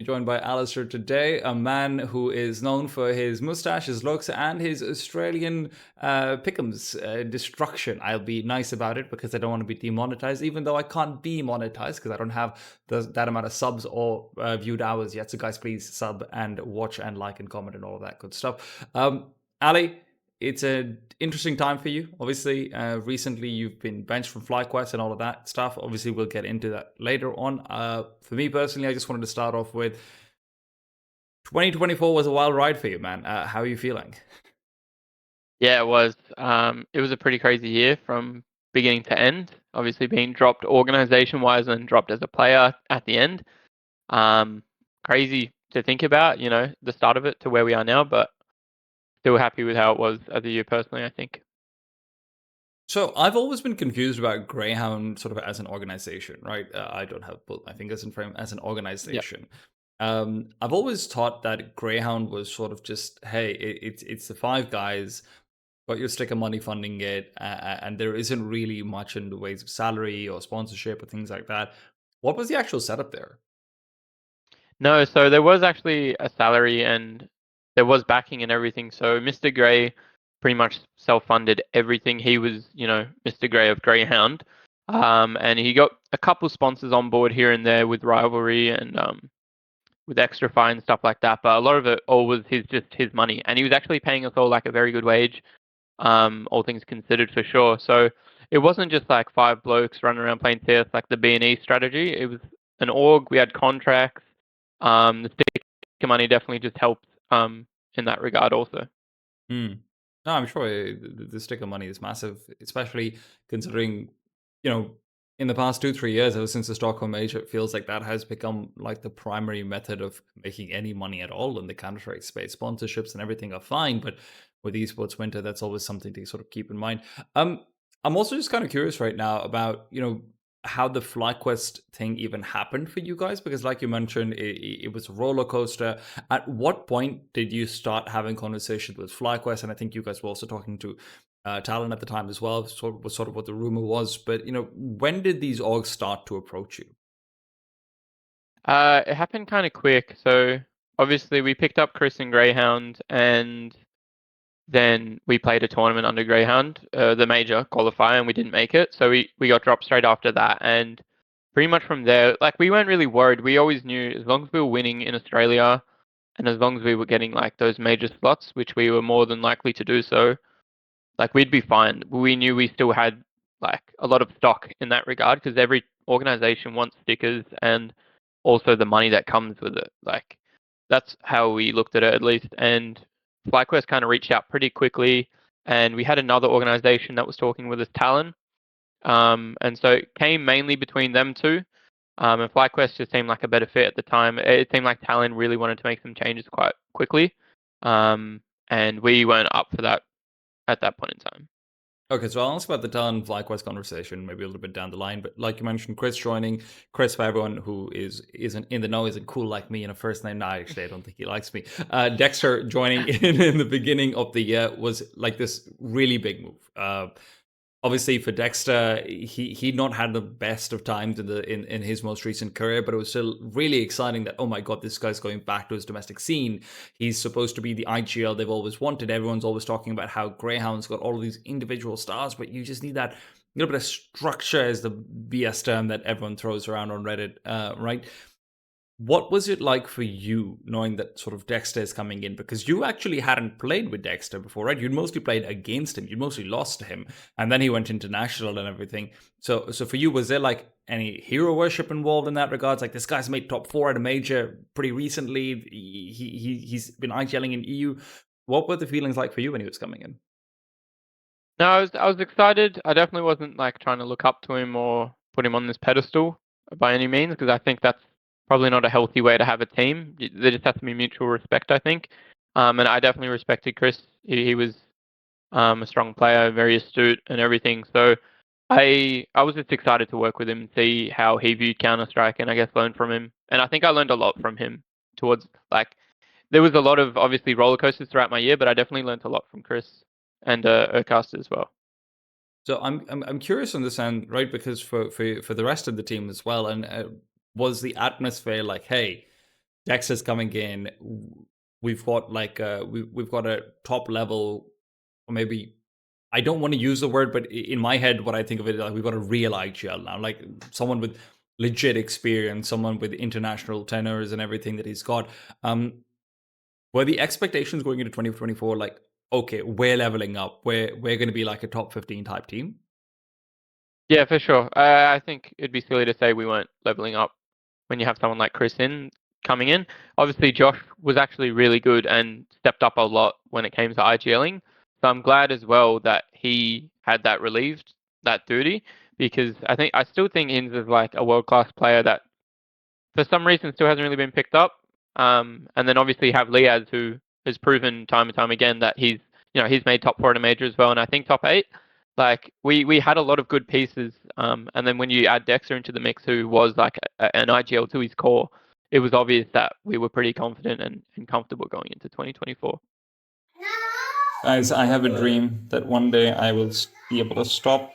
Joined by aliStair today, a man who is known for his mustache, his looks, and his Australian pick'ems destruction. I'll be nice about it because I don't want to be demonetized, even though I can't be monetized because I don't have that amount of subs or viewed hours yet. So guys, please sub and watch and like and comment and all of that good stuff. Ali, it's an interesting time for you. Obviously, recently you've been benched from FlyQuest and all of that stuff. Obviously, we'll get into that later on. For me personally, I just wanted to start off with 2024 was a wild ride for you, man. How are you feeling? Yeah, it was. It was a pretty crazy year from beginning to end. Obviously, being dropped organization-wise and dropped as a player at the end. Um, Crazy to think about, the start of it to where we are now, but still happy with how it was as a year personally, I think. So I've always been confused about Greyhound sort of as an organization, right? I don't have both my fingers in frame as an Yeah. organization. I've always thought that Greyhound was sort of just, hey, it's the five guys, got your sticker money funding it, and there isn't really much in the ways of salary or sponsorship or things like that. What was the actual setup there? No, so there was actually a salary and there was backing and everything. So Mr. Grey pretty much self-funded everything. He was, Mr. Grey of Greyhound. And he got a couple sponsors on board here and there with Rivalry and with Extra Fine and stuff like that. But a lot of it all was just his money. And he was actually paying us all like a very good wage, all things considered for sure. So it wasn't just like five blokes running around playing CS like the B&E strategy. It was an org. We had contracts. The sticker money definitely just helped in that regard also. Hmm. No, I'm sure the sticker money is massive, especially considering, you know, in the past 2, 3 years, ever since the Stockholm Major, it feels like that has become like the primary method of making any money at all in the Counter-Strike space. Sponsorships and everything are fine, but with esports winter, that's always something to sort of keep in mind. Um, I'm also just kind of curious right now about, how the FlyQuest thing even happened for you guys, because like you mentioned, it was a roller coaster. At what point did you start having conversations with FlyQuest? And I think you guys were also talking to Talon at the time as well. Was sort of what the rumor was. But when did these orgs start to approach you? It happened kind of quick. So obviously we picked up Chris and Greyhound, and then we played a tournament under Greyhound, the major qualifier, and we didn't make it. So we got dropped straight after that. And pretty much from there, like we weren't really worried. We always knew as long as we were winning in Australia and as long as we were getting like those major slots, which we were more than likely to do so, like we'd be fine. We knew we still had like a lot of stock in that regard because every organization wants stickers and also the money that comes with it. Like that's how we looked at it at least. And FlyQuest kind of reached out pretty quickly, and we had another organization that was talking with us, Talon. And so it came mainly between them two. And FlyQuest just seemed like a better fit at the time. It seemed like Talon really wanted to make some changes quite quickly. And we weren't up for that at that point in time. Okay, so I'll ask about the Talon FlyQuest conversation maybe a little bit down the line. But like you mentioned, Chris joining. Chris, for everyone who isn't in the know, isn't cool like me in a first name. No, actually, I don't think he likes me. Dexter joining in the beginning of the year was like this really big move. Obviously for Dexter, he'd not had the best of times in his most recent career, but it was still really exciting that, oh my god, this guy's going back to his domestic scene. He's supposed to be the IGL they've always wanted. Everyone's always talking about how Greyhound's got all of these individual stars, but you just need that little bit of structure, as the BS term that everyone throws around on Reddit, right? What was it like for you knowing that sort of Dexter is coming in? Because you actually hadn't played with Dexter before, right? You'd mostly played against him. You'd mostly lost to him. And then he went international and everything. So for you, was there like any hero worship involved in that regards? Like, this guy's made top four at a major pretty recently. He's been IGLing in EU. What were the feelings like for you when he was coming in? No, I was excited. I definitely wasn't like trying to look up to him or put him on this pedestal by any means because I think that's probably not a healthy way to have a team. There just has to be mutual respect, I think. And I definitely respected Chris. He was a strong player, very astute and everything. So I was just excited to work with him and see how he viewed Counter Strike and I guess learn from him. And I think I learned a lot from him towards like there was a lot of obviously roller coasters throughout my year, but I definitely learned a lot from Chris and Erkast as well. So I'm curious on this end, right? Because for the rest of the team as well, and was the atmosphere like, hey, Dexter's coming in. We've got like we've got a top level, or maybe I don't want to use the word, but in my head, what I think of it is like we've got a real IGL now, like someone with legit experience, someone with international tenors and everything that he's got. Were the expectations going into 2024 like, okay, we're leveling up, we're going to be like a top 15 type team? Yeah, for sure. I think it'd be silly to say we weren't leveling up when you have someone like Chris coming in. Obviously, Josh was actually really good and stepped up a lot when it came to IGLing. So I'm glad as well that he had that relieved, that duty, because I still think Inns is like a world-class player that for some reason still hasn't really been picked up. And then obviously you have Liaz, who has proven time and time again that he's made top 4 at a major as well, and I think top 8. Like we had a lot of good pieces, and then when you add Dexter into the mix, who was like an IGL to his core, it was obvious that we were pretty confident and comfortable going into 2024. Guys, I have a dream that one day I will be able to stop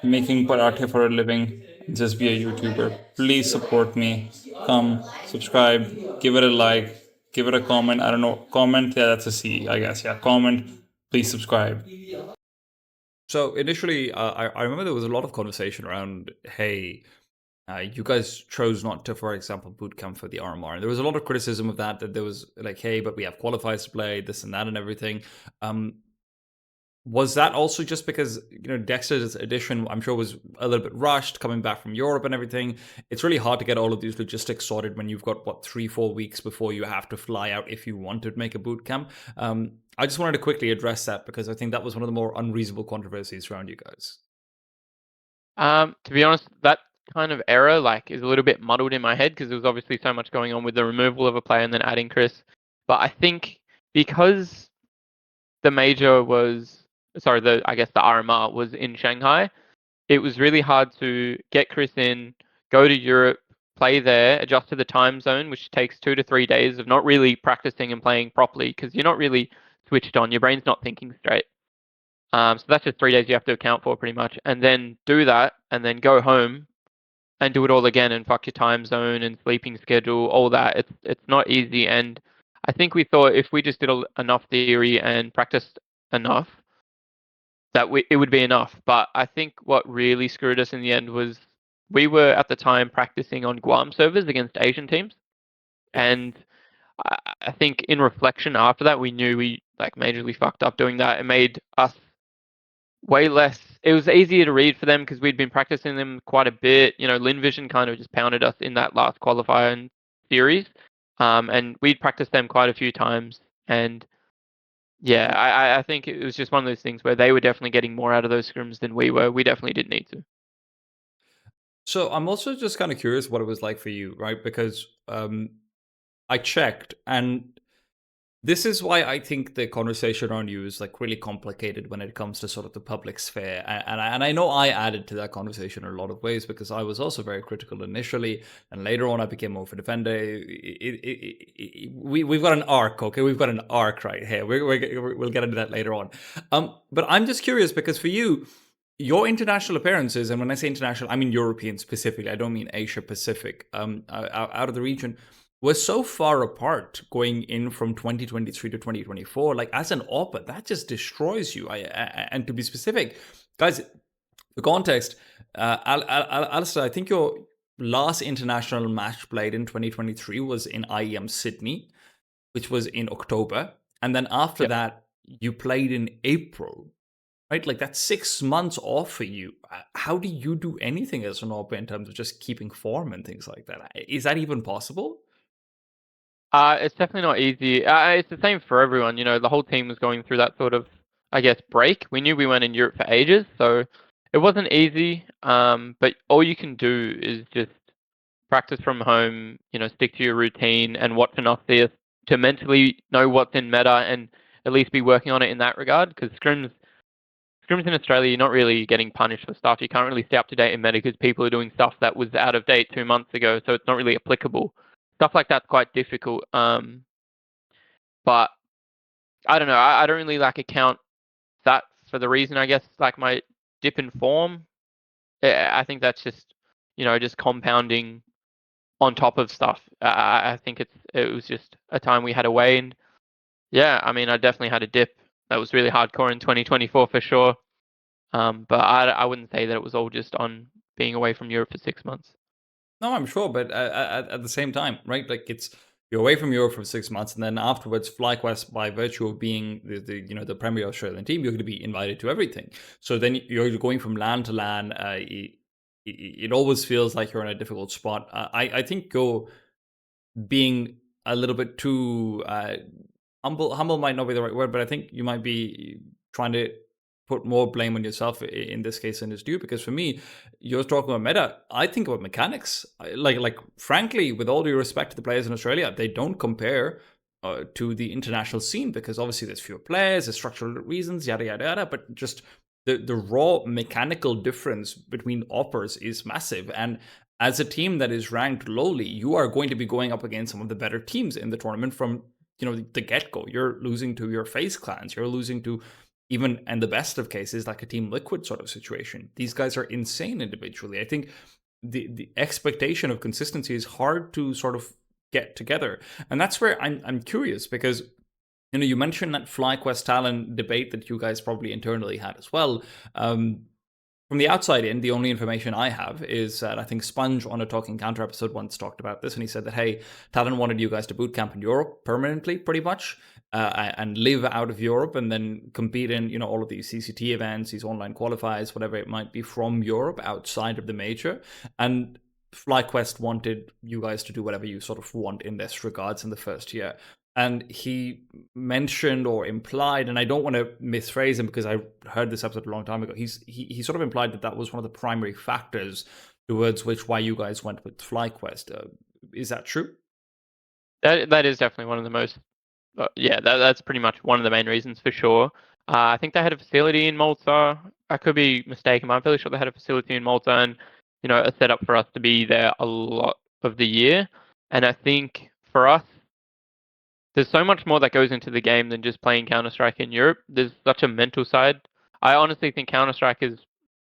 making karate for a living and just be a YouTuber. Please support me. Come, subscribe, give it a like, give it a comment. I don't know, comment. Yeah, that's a C, I guess. Yeah, comment. Please subscribe. So initially, I remember there was a lot of conversation around, hey, you guys chose not to, for example, bootcamp for the RMR. And there was a lot of criticism of that there was like, hey, but we have qualifiers to play, this and that and everything. Was that also just because, Dexter's edition, I'm sure, was a little bit rushed coming back from Europe and everything? It's really hard to get all of these logistics sorted when you've got, 3-4 weeks before you have to fly out if you want to make a boot camp. I just wanted to quickly address that because I think that was one of the more unreasonable controversies around you guys. To be honest, that kind of error is a little bit muddled in my head because there was obviously so much going on with the removal of a player and then adding Chris. But I think because the major was I guess the RMR was in Shanghai, it was really hard to get Chris in, go to Europe, play there, adjust to the time zone, which takes 2 to 3 days of not really practicing and playing properly because you're not really switched on. Your brain's not thinking straight. So that's just 3 days you have to account for pretty much, and then do that, and then go home and do it all again and fuck your time zone and sleeping schedule, all that. It's not easy, and I think we thought if we just did enough theory and practiced enough, that it would be enough. But I think what really screwed us in the end was we were at the time practicing on Guam servers against Asian teams, and I think in reflection after that, we knew we majorly fucked up doing that. It made us way less. It was easier to read for them because we'd been practicing them quite a bit. Lin Vision kind of just pounded us in that last qualifier and series, and we'd practiced them quite a few times. And yeah, I think it was just one of those things where they were definitely getting more out of those scrims than we were. We definitely didn't need to. So I'm also just kind of curious what it was like for you, right? Because I checked, and this is why I think the conversation around you is really complicated when it comes to sort of the public sphere. And I know I added to that conversation in a lot of ways because I was also very critical initially, and later on I became more of a defender. We've got an arc, okay? We've got an arc right here. We'll get into that later on. But I'm just curious because for you, your international appearances, and when I say international, I mean European specifically. I don't mean Asia Pacific. Out of the region, we're so far apart going in from 2023 to 2024. Like as an AWPer, that just destroys you. And to be specific, guys, for context, aliStair, I think your last international match played in 2023 was in IEM Sydney, which was in October. And then after that, you played in April, right? Like that's 6 months off for you. How do you do anything as an AWPer in terms of just keeping form and things like that? Is that even possible? It's definitely not easy. It's the same for everyone. The whole team was going through that sort of, I guess, break. We knew we weren't in Europe for ages, so it wasn't easy. But all you can do is just practice from home. Stick to your routine and watch enough CS to mentally know what's in meta and at least be working on it in that regard. Because scrims in Australia, you're not really getting punished for stuff. You can't really stay up to date in meta because people are doing stuff that was out of date 2 months ago, so it's not really applicable. Stuff like that's quite difficult. But I don't know. I don't really account that for the reason. I guess my dip in form. I think that's just just compounding on top of stuff. I think it was just a time we had away, and yeah, I mean, I definitely had a dip that was really hardcore in 2024 for sure. But I wouldn't say that it was all just on being away from Europe for 6 months. No, I'm sure, but at the same time, right? Like it's you're away from Europe for 6 months, and then afterwards, FlyQuest, by virtue of being the premier Australian team, you're going to be invited to everything. So then you're going from land to land. It always feels like you're in a difficult spot. I think you're being a little bit too humble might not be the right word, but I think you might be trying to put more blame on yourself in this case than is due. Because for me, you're talking about meta. I think about mechanics. Like frankly, with all due respect to the players in Australia, they don't compare to the international scene because obviously there's fewer players, there's structural reasons, yada yada yada. But just the raw mechanical difference between offers is massive. And as a team that is ranked lowly, you are going to be going up against some of the better teams in the tournament from the get-go. You're losing to your face clans, you're losing to even in the best of cases like a Team Liquid sort of situation. These guys are insane individually. I think the expectation of consistency is hard to sort of get together, and that's where I'm curious because you mentioned that FlyQuest Talon debate that you guys probably internally had as well. From the outside in, the only information I have is that I think Sponge on a Talking Counter episode once talked about this, and he said that, hey, Talon wanted you guys to bootcamp in Europe permanently, pretty much, and live out of Europe and then compete in, all of these CCT events, these online qualifiers, whatever it might be from Europe outside of the major. And FlyQuest wanted you guys to do whatever you sort of want in this regards in the first year. And he mentioned or implied, and I don't want to misphrase him because I heard this episode a long time ago. He sort of implied that was one of the primary factors towards why you guys went with FlyQuest. Is that true? That is definitely one of the most. Yeah, that's pretty much one of the main reasons for sure. I think they had a facility in Malta. I could be mistaken, but I'm fairly sure they had a facility in Malta and, a setup for us to be there a lot of the year. And I think for us, there's so much more that goes into the game than just playing Counter-Strike in Europe. There's such a mental side. I honestly think Counter-Strike is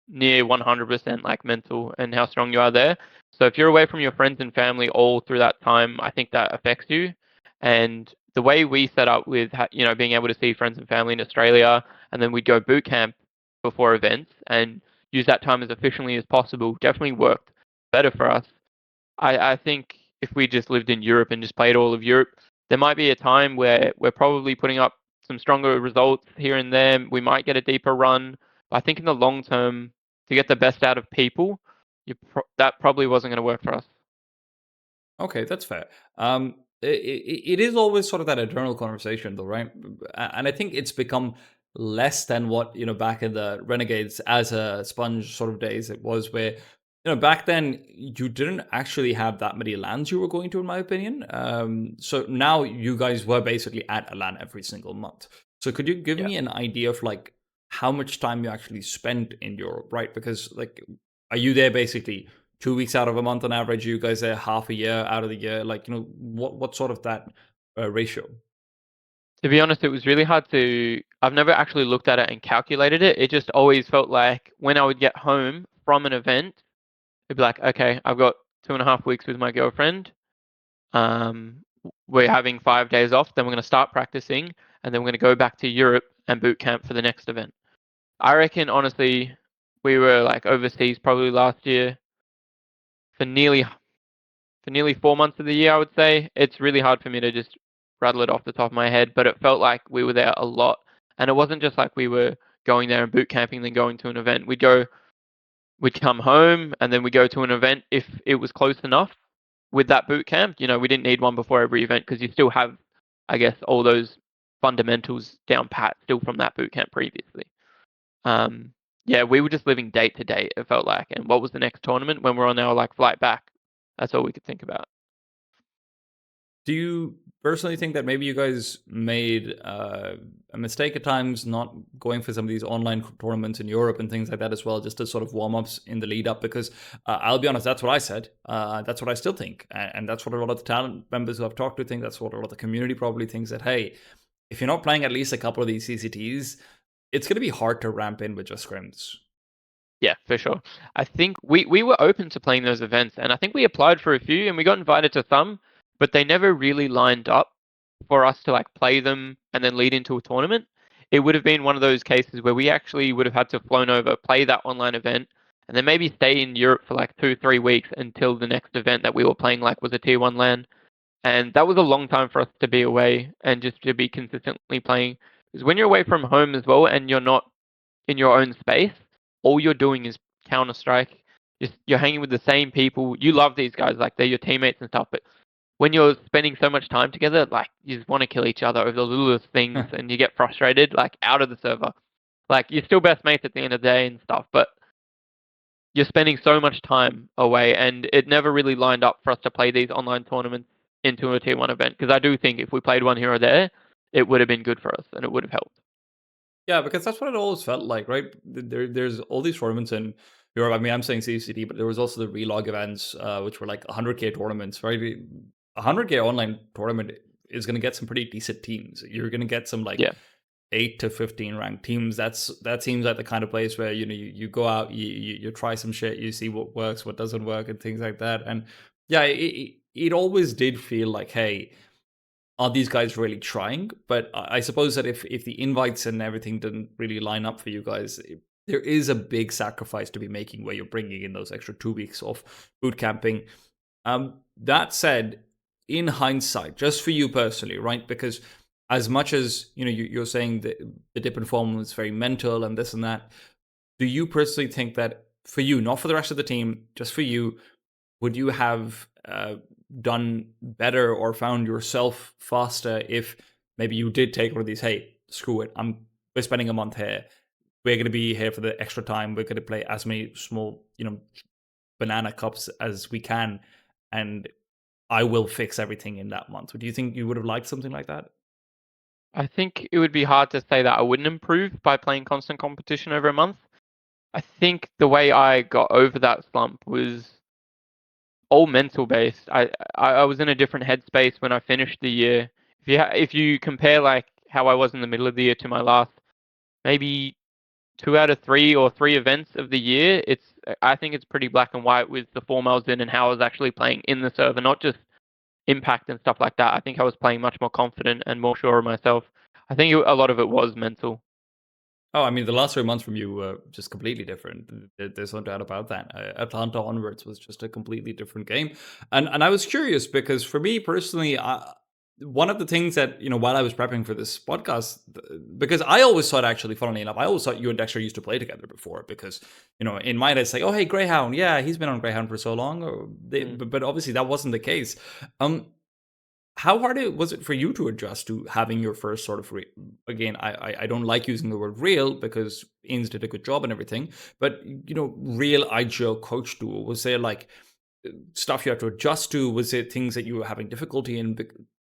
near 100% like mental and how strong you are there. So if you're away from your friends and family all through that time, I think that affects you. And the way we set up with being able to see friends and family in Australia, and then we'd go boot camp before events and use that time as efficiently as possible, definitely worked better for us. I think if we just lived in Europe and just played all of Europe, there might be a time where we're probably putting up some stronger results here and there. We might get a deeper run. But I think in the long term, to get the best out of people, that probably wasn't going to work for us. Okay, that's fair. It is always sort of that eternal conversation, though, right? And I think it's become less than what back in the Renegades as a Sponge sort of days it was, where back then you didn't actually have that many lands you were going to, in my opinion. So now you guys were basically at a LAN every single month. So could you give Yeah. me an idea of like how much time you actually spent in Europe, right? Because like, are you there basically 2 weeks out of a month on average? You guys are half a year out of the year. Like, what sort of that ratio? To be honest, it was really hard to. I've never actually looked at it and calculated it. It just always felt like when I would get home from an event, it'd be like, okay, I've got 2.5 weeks with my girlfriend. We're having 5 days off. Then we're going to start practicing, and then we're going to go back to Europe and boot camp for the next event. I reckon, honestly, we were like overseas probably last year for nearly 4 months of the year. I would say it's really hard for me to just rattle it off the top of my head, but it felt like we were there a lot, and it wasn't just like we were going there and boot camping, then going to an event. We'd come home, and then we go to an event if it was close enough with that boot camp. We didn't need one before every event because you still have, I guess, all those fundamentals down pat still from that boot camp previously. Yeah, we were just living day to day, it felt like. And what was the next tournament when we're on our like flight back? That's all we could think about. Do you personally think that maybe you guys made a mistake at times not going for some of these online tournaments in Europe and things like that as well, just as sort of warm ups in the lead up? Because I'll be honest, that's what I said. That's what I still think. And that's what a lot of the talent members who I've talked to think. That's what a lot of the community probably thinks, that, hey, if you're not playing at least a couple of these CCTs, it's going to be hard to ramp in with just scrims. Yeah, for sure. I think we were open to playing those events, and I think we applied for a few, and we got invited to some, but they never really lined up for us to like play them and then lead into a tournament. It would have been one of those cases where we actually would have had to flown over, play that online event, and then maybe stay in Europe for like 2, 3 weeks until the next event that we were playing like was a tier one LAN. And that was a long time for us to be away and just to be consistently playing. Because when you're away from home as well and you're not in your own space, all you're doing is Counter Strike. Just you're hanging with the same people. You love these guys, like they're your teammates and stuff. But when you're spending so much time together, like you just want to kill each other over the littlest things, and you get frustrated, like out of the server. Like you're still best mates at the end of the day and stuff, but you're spending so much time away, and it never really lined up for us to play these online tournaments into a tier one event. Because I do think if we played one here or there, it would have been good for us and it would have helped. Yeah, because that's what it always felt like, right? There's all these tournaments in Europe. I mean, I'm saying CCD, but there was also the relog events, which were like 100K tournaments, right? 100K online tournament is going to get some pretty decent teams. You're going to get some like Yeah. 8 to 15 ranked teams. That seems like the kind of place where you go out, you try some shit, you see what works, what doesn't work, and things like that. And yeah, it always did feel like, hey, are these guys really trying? But I suppose that if the invites and everything didn't really line up for you guys, there is a big sacrifice to be making where you're bringing in those extra 2 weeks of boot camping. That said, in hindsight, just for you personally, right? Because as much as you're saying that the dip in form was very mental and this and that, do you personally think that for you, not for the rest of the team, just for you, would you have done better or found yourself faster if maybe you did take one of these? Hey, screw it, we're spending a month here. We're going to be here for the extra time. We're going to play as many small, banana cups as we can, and I will fix everything in that month. Do you think you would have liked something like that? I think it would be hard to say that I wouldn't improve by playing constant competition over a month. I think the way I got over that slump was all mental based. I was in a different headspace when I finished the year. If you compare like how I was in the middle of the year to my last maybe 2 out of 3 or 3 events of the year, I think it's pretty black and white with the form I was in and how I was actually playing in the server, not just impact and stuff like that. I think I was playing much more confident and more sure of myself. I think a lot of it was mental. Oh, I mean, the last 3 months from you were just completely different. There's no doubt about that. Atlanta onwards was just a completely different game, and I was curious because for me personally, one of the things that while I was prepping for this podcast, because I always thought, actually, funnily enough, I always thought you and Dexter used to play together before, because in my head it's like, oh hey, Greyhound, yeah, he's been on Greyhound for so long, but obviously that wasn't the case. How hard was it for you to adjust to having your first sort of again, I don't like using the word real because Ins did a good job and everything, but real IGL coach duo? Was there like stuff you had to adjust to? Was it things that you were having difficulty in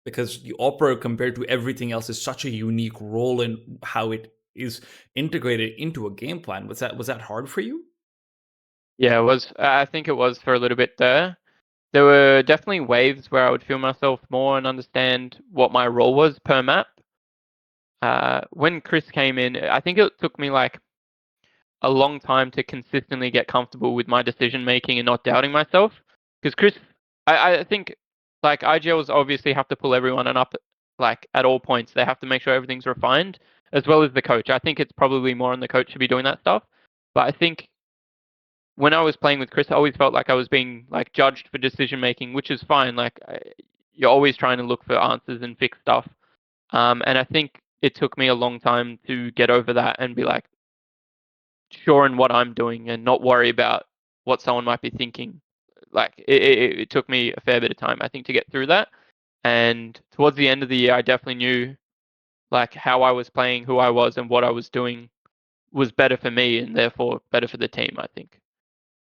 because the opera compared to everything else is such a unique role in how it is integrated into a game plan? Was that hard for you? Yeah, it was. I think it was for a little bit there. There were definitely waves where I would feel myself more and understand what my role was per map. When Chris came in, I think it took me like a long time to consistently get comfortable with my decision making and not doubting myself. Because Chris, I think like IGLs obviously have to pull everyone and up like at all points. They have to make sure everything's refined, as well as the coach. I think it's probably more on the coach to be doing that stuff. But I think when I was playing with Chris, I always felt like I was being like judged for decision making, which is fine. Like you're always trying to look for answers and fix stuff. And I think it took me a long time to get over that and be like sure in what I'm doing and not worry about what someone might be thinking. Like it took me a fair bit of time, I think, to get through that. And towards the end of the year, I definitely knew like how I was playing, who I was, and what I was doing was better for me and therefore better for the team, I think.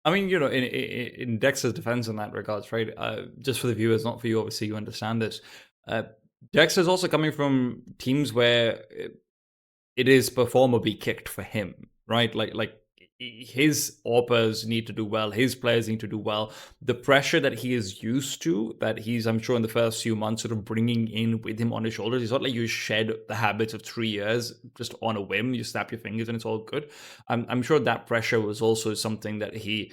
I mean, in Dexter's defense in that regards, right? Just for the viewers, not for you, obviously, you understand this. Uh, Dexter's also coming from teams where it is perform or be kicked for him, right? Like his AWPers need to do well, his players need to do well. The pressure that he is used to, that he's, I'm sure, in the first few months sort of bringing in with him on his shoulders. It's not like you shed the habits of 3 years just on a whim. You snap your fingers and it's all good. I'm sure that pressure was also something that he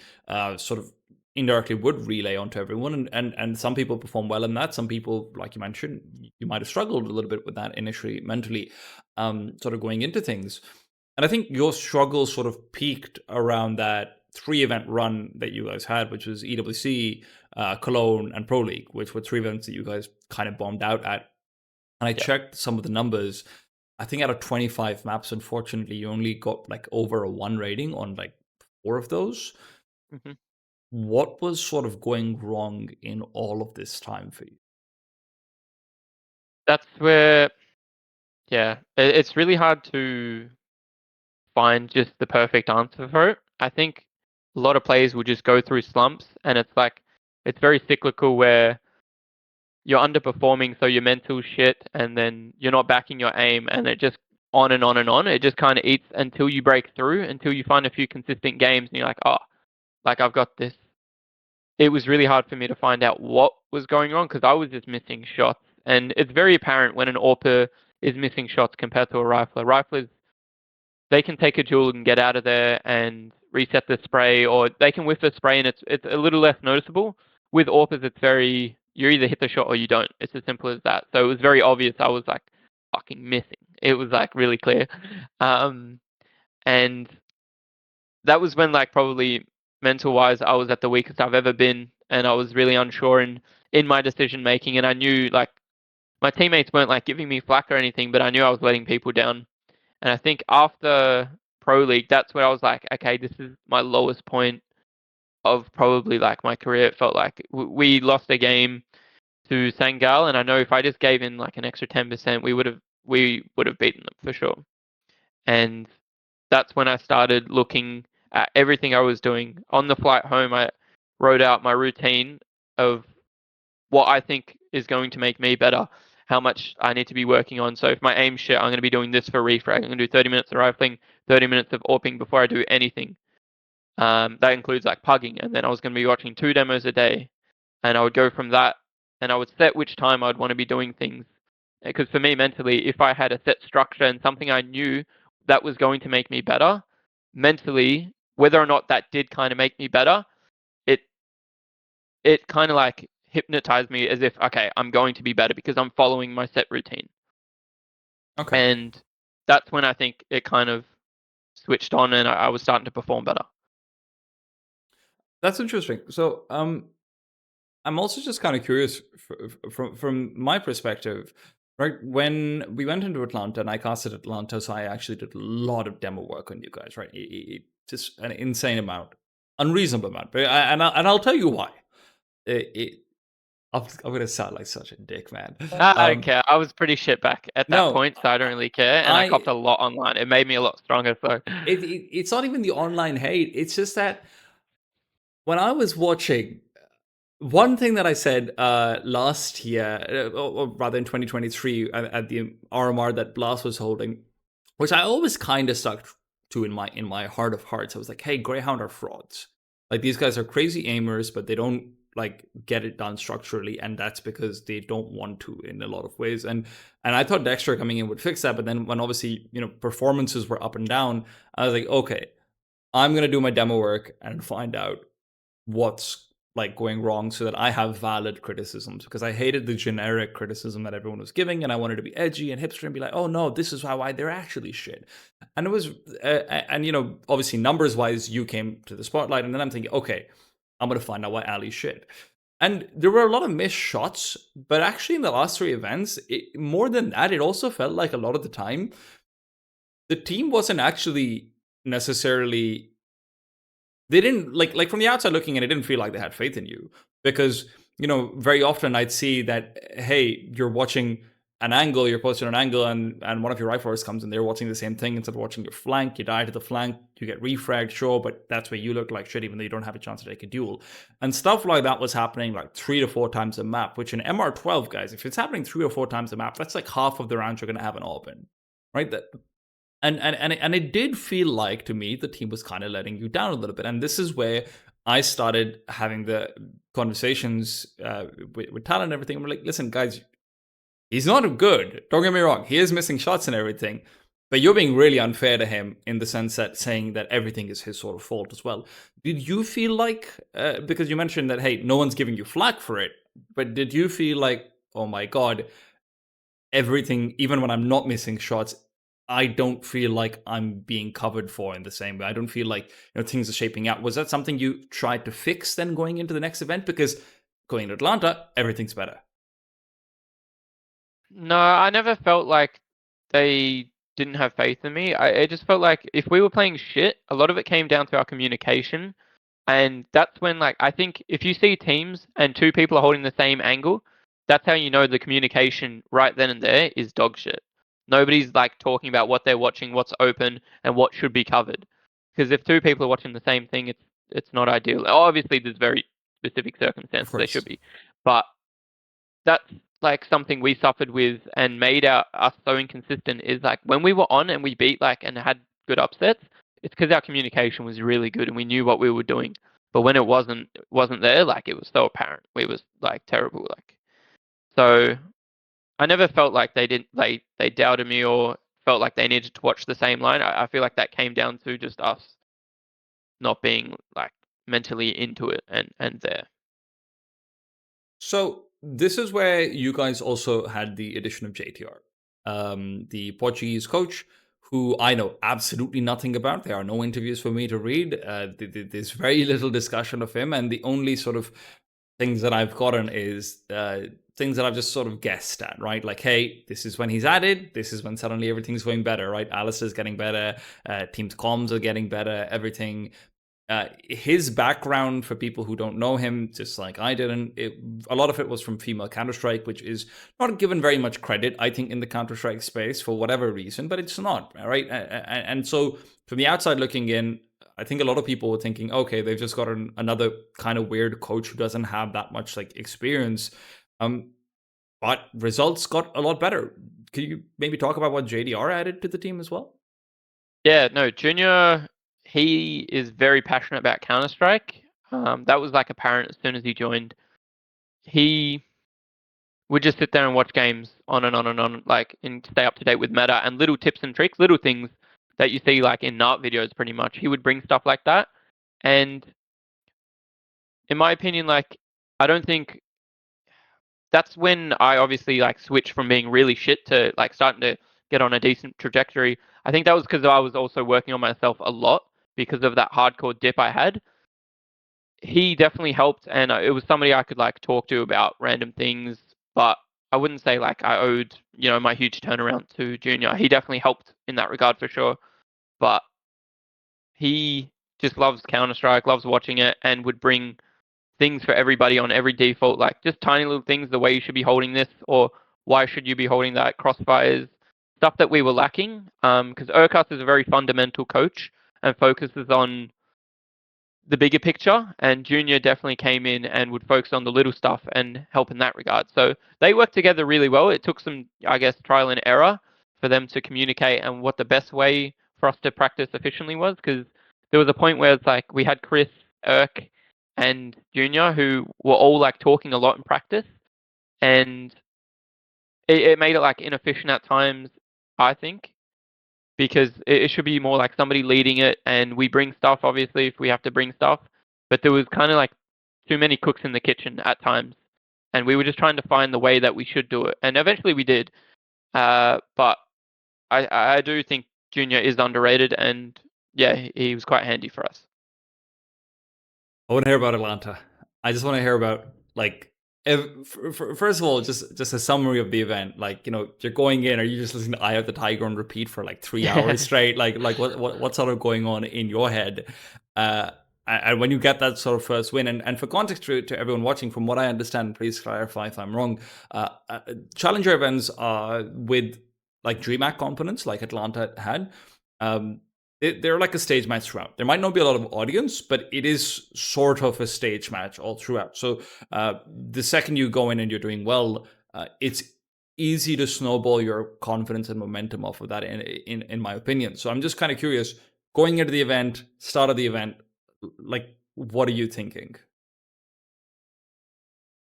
sort of indirectly would relay onto everyone, and some people perform well in that. Some people, like you mentioned, you might have struggled a little bit with that initially mentally, sort of going into things. And I think your struggle sort of peaked around that 3 event run that you guys had, which was EWC, Cologne, and Pro League, which were 3 events that you guys kind of bombed out at. And I Yeah. checked some of the numbers. I think out of 25 maps, unfortunately, you only got like over a 1 rating on like 4 of those. hmm What was sort of going wrong in all of this time for you? That's where, yeah, it's really hard to find just the perfect answer for it. I think a lot of players will just go through slumps, and it's like it's very cyclical where you're underperforming, so your mental shit, and then you're not backing your aim, and it just on and on and on. It just kind of eats until you break through, until you find a few consistent games, and you're like, oh, like I've got this. It was really hard for me to find out what was going on because I was just missing shots, and it's very apparent when an AWPer is missing shots compared to a rifler. Riflers, they can take a duel and get out of there and reset the spray, or they can whiff the spray and it's a little less noticeable. With AWPers, it's very, you either hit the shot or you don't. It's as simple as that. So it was very obvious I was like fucking missing. It was like really clear. Um, and that was when like probably mental wise I was at the weakest I've ever been, and I was really unsure in my decision making, and I knew like my teammates weren't like giving me flack or anything, but I knew I was letting people down. And I think after Pro League, that's where I was like, okay, this is my lowest point of probably like my career. It felt like we lost a game to Sangal, and I know if I just gave in like an extra 10%, we would have beaten them for sure. And that's when I started looking at everything I was doing. On the flight home, I wrote out my routine of what I think is going to make me better, how much I need to be working on. So if my aim shit, I'm going to be doing this for refrag. I'm going to do 30 minutes of rifling, 30 minutes of AWPing before I do anything. That includes like pugging. And then I was going to be watching 2 demos a day. And I would go from that, and I would set which time I'd want to be doing things. Because for me, mentally, if I had a set structure and something I knew that was going to make me better, mentally, whether or not that did kind of make me better, it it kind of like hypnotized me as if, okay, I'm going to be better because I'm following my set routine. Okay. And that's when I think it kind of switched on and I was starting to perform better. That's interesting. So, I'm also just kind of curious from my perspective, right? When we went into Atlanta and I casted Atlanta, so I actually did a lot of demo work on you guys, right? Just an insane amount, unreasonable amount. But I'll tell you why. It, it, I'm gonna sound like such a dick, man. I don't care. I was pretty shit back at that No, point, so I don't really care. And I I copped a lot online. It made me a lot stronger. So it's not even the online hate. It's just that when I was watching, one thing that I said last year, or rather in 2023, at the RMR that Blast was holding, which I always kind of stuck to in my heart of hearts. I was like, hey, Greyhound are frauds. Like, these guys are crazy aimers, but they don't like get it done structurally, and that's because they don't want to in a lot of ways. And I thought Dexter coming in would fix that, but then when obviously performances were up and down, I was like, okay, I'm gonna do my demo work and find out what's like going wrong so that I have valid criticisms, because I hated the generic criticism that everyone was giving, and I wanted to be edgy and hipster and be like, oh no, this is why they're actually shit. And it was and obviously numbers wise you came to the spotlight, and then I'm thinking, okay, I'm gonna find out why Ali's shit. And there were a lot of missed shots, but actually in the last 3 events, more than that, it also felt like a lot of the time the team wasn't actually necessarily, they didn't like from the outside looking in, it didn't feel like they had faith in you, because very often I'd see that, hey, you're watching an angle, you're posting an angle, and one of your riflers comes and they're watching the same thing. Instead of watching your flank, you die to the flank, you get refragged, sure, but that's where you look like shit, even though you don't have a chance to take a duel. And stuff like that was happening like 3 to 4 times a map, which in MR12, guys, if it's happening 3 or 4 times a map, that's like half of the rounds you're going to have an AWP in, right? And it did feel like to me the team was kind of letting you down a little bit, and this is where I started having the conversations with Talon and everything. We're like, listen, guys, he's not good. Don't get me wrong. He is missing shots and everything. But you're being really unfair to him in the sense that saying that everything is his sort of fault as well. Did you feel like, because you mentioned that, hey, no one's giving you flack for it, but did you feel like, oh my God, everything, even when I'm not missing shots, I don't feel like I'm being covered for in the same way. I don't feel like things are shaping out. Was that something you tried to fix then going into the next event? Because going to Atlanta, everything's better. No, I never felt like they didn't have faith in me. I just felt like if we were playing shit, a lot of it came down to our communication. And that's when, like, I think if you see teams and two people are holding the same angle, that's how you know the communication right then and there is dog shit. Nobody's like talking about what they're watching, what's open, and what should be covered. Because if two people are watching the same thing, it's not ideal. Obviously, there's very specific Of circumstances they should course. be, but that's like something we suffered with and made us so inconsistent is like when we were on and we beat like and had good upsets, it's because our communication was really good and we knew what we were doing. But when it wasn't there, like it was so apparent. We was like terrible. Like so I never felt like they doubted me or felt like they needed to watch the same line. I feel like that came down to just us not being like mentally into it and there. So this is where you guys also had the addition of JTR, the Portuguese coach, who I know absolutely nothing about. There are no interviews for me to read. There's very little discussion of him, and the only sort of things that I've gotten is things that I've just sort of guessed at, right? Like, hey, this is when he's added. This is when suddenly everything's going better, right? aliStair's getting better. Team's comms are getting better. Everything. His background, for people who don't know him, just like I didn't, a lot of it was from female Counter-Strike, which is not given very much credit, I think, in the Counter-Strike space for whatever reason, but it's not, right? And so from the outside looking in, I think a lot of people were thinking, okay, they've just got another kind of weird coach who doesn't have that much like experience. But results got a lot better. Can you maybe talk about what JDR added to the team as well? Yeah, no, Junior, he is very passionate about Counter Strike. That was like apparent as soon as he joined. He would just sit there and watch games on and on and on, like, and stay up to date with meta and little tips and tricks, little things that you see like in NART videos. Pretty much, he would bring stuff like that, and in my opinion, like, I don't think that's when I obviously like switched from being really shit to like starting to get on a decent trajectory. I think that was because I was also working on myself a lot because of that hardcore dip I had. He definitely helped, and it was somebody I could like talk to about random things. But I wouldn't say like I owed my huge turnaround to Junior. He definitely helped in that regard for sure. But he just loves Counter Strike, loves watching it, and would bring things for everybody on every default, like just tiny little things, the way you should be holding this, or why should you be holding that, crossfires, stuff that we were lacking. Because Erkast is a very fundamental coach and focuses on the bigger picture, and Junior definitely came in and would focus on the little stuff and help in that regard. So they worked together really well. It took some, I guess, trial and error for them to communicate and what the best way for us to practice efficiently was, because there was a point where it's like we had Chris, Erk, and Junior who were all like talking a lot in practice, and it made it like inefficient at times, I think, because it should be more like somebody leading it, and we bring stuff obviously if we have to bring stuff, but there was kind of like too many cooks in the kitchen at times, and we were just trying to find the way that we should do it, and eventually we did. But I do think Junior is underrated, and yeah, he was quite handy for us. I want to hear about Atlanta. I just want to hear about like first of all, just a summary of the event. Like, you're going in. Are you just listening to "Eye of the Tiger" on repeat for like 3 hours straight? Like what's sort of going on in your head? And when you get that sort of first win, and for context to everyone watching, from what I understand, please clarify if I'm wrong. Challenger events are with like DreamHack components, like Atlanta had. Um, they're like a stage match throughout. There might not be a lot of audience, but it is sort of a stage match all throughout. So the second you go in and you're doing well, it's easy to snowball your confidence and momentum off of that, in my opinion. So I'm just kind of curious, going into the event, start of the event, like, what are you thinking?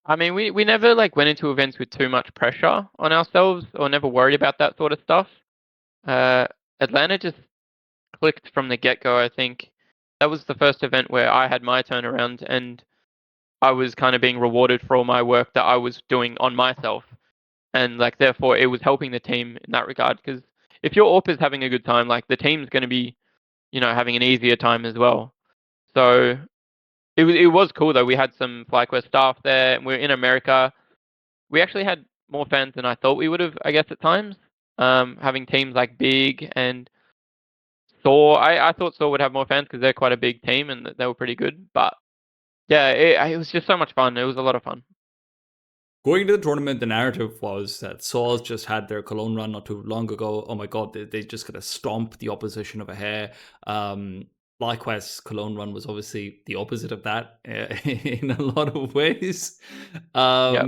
I mean, we never like went into events with too much pressure on ourselves or never worried about that sort of stuff. Uh, Atlanta just clicked from the get-go, I think. That was the first event where I had my turnaround and I was kind of being rewarded for all my work that I was doing on myself. And like therefore it was helping the team in that regard, because if your AWP is having a good time, like the team's going to be, having an easier time as well. So it was cool though. We had some FlyQuest staff there, and we were in America. We actually had more fans than I thought we would have, I guess, at times. Having teams like Big and Saw, I thought Saw would have more fans because they're quite a big team and they were pretty good. But yeah, it was just so much fun. It was a lot of fun. Going to the tournament, the narrative was that Saul's just had their Cologne run not too long ago. Oh my god, they just got to stomp the opposition of a hair. FlyQuest's Cologne run was obviously the opposite of that in a lot of ways. Yeah.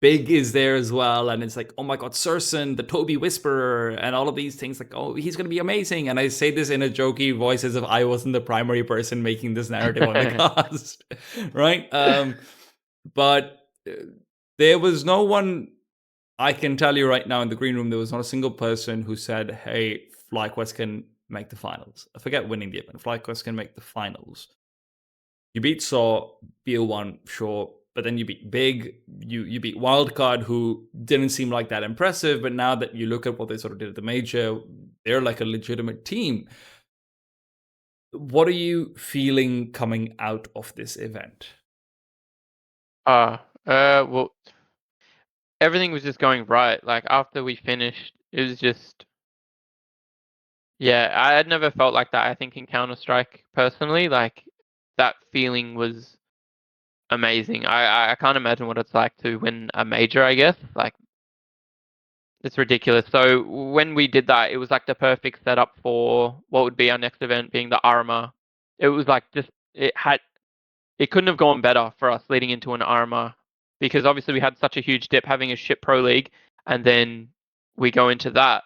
Big is there as well, and it's like, oh my god, Surson, the Toby Whisperer, and all of these things, like, oh, he's gonna be amazing. And I say this in a jokey voice as if I wasn't the primary person making this narrative on the cast, right? But there was no one, I can tell you right now in the green room, there was not a single person who said, hey, FlyQuest can make the finals. I forget winning the event. FlyQuest can make the finals. You beat Saw, BO1, sure, but then you beat Big, you beat Wildcard, who didn't seem like that impressive, but now that you look at what they sort of did at the major, they're like a legitimate team. What are you feeling coming out of this event? Well, everything was just going right. Like after we finished, it was just, yeah, I had never felt like that. I think in Counter Strike personally, like that feeling was amazing. I can't imagine what it's like to win a major. I guess like it's ridiculous. So when we did that, it was like the perfect setup for what would be our next event, being the RMR. It was like just it couldn't have gone better for us leading into an RMR, because obviously we had such a huge dip having a ship pro league, and then we go into that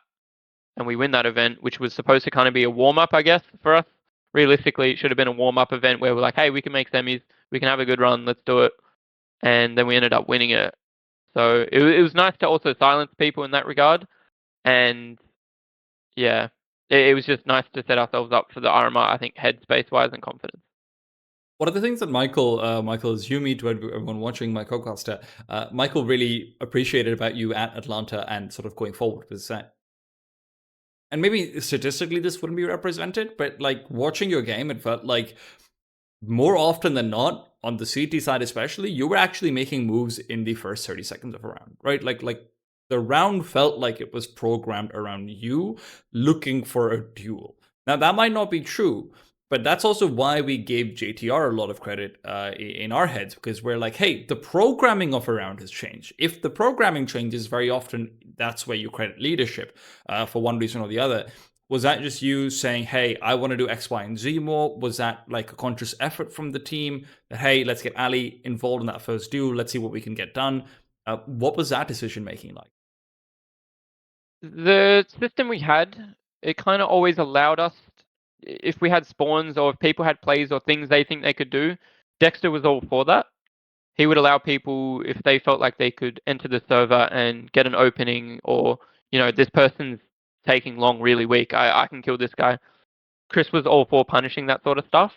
and we win that event, which was supposed to kind of be a warm up, I guess, for us. Realistically, it should have been a warm up event where we're like, hey, we can make semis, we can have a good run, let's do it. And then we ended up winning it. So it was nice to also silence people in that regard. And yeah, it was just nice to set ourselves up for the RMR, I think, headspace wise and confidence. One of the things that Michael, as you meet to everyone watching my co-caster, Michael really appreciated about you at Atlanta and sort of going forward was that, and maybe statistically this wouldn't be represented, but like watching your game, it felt like more often than not, on the CT side especially, you were actually making moves in the first 30 seconds of a round, right? Like the round felt like it was programmed around you looking for a duel. Now that might not be true, but that's also why we gave JTR a lot of credit in our heads, because we're like, hey, the programming of a round has changed. If the programming changes, very often that's where you credit leadership for one reason or the other. Was that just you saying, hey, I want to do X, Y, and Z more? Was that like a conscious effort from the team that, hey, let's get Ali involved in that first duel. Let's see what we can get done. What was that decision making like? The system we had, it kind of always allowed us, if we had spawns or if people had plays or things they think they could do, Dexter was all for that. He would allow people, if they felt like they could enter the server and get an opening, or, this person's taking long, really weak, I can kill this guy. Chris was all for punishing that sort of stuff.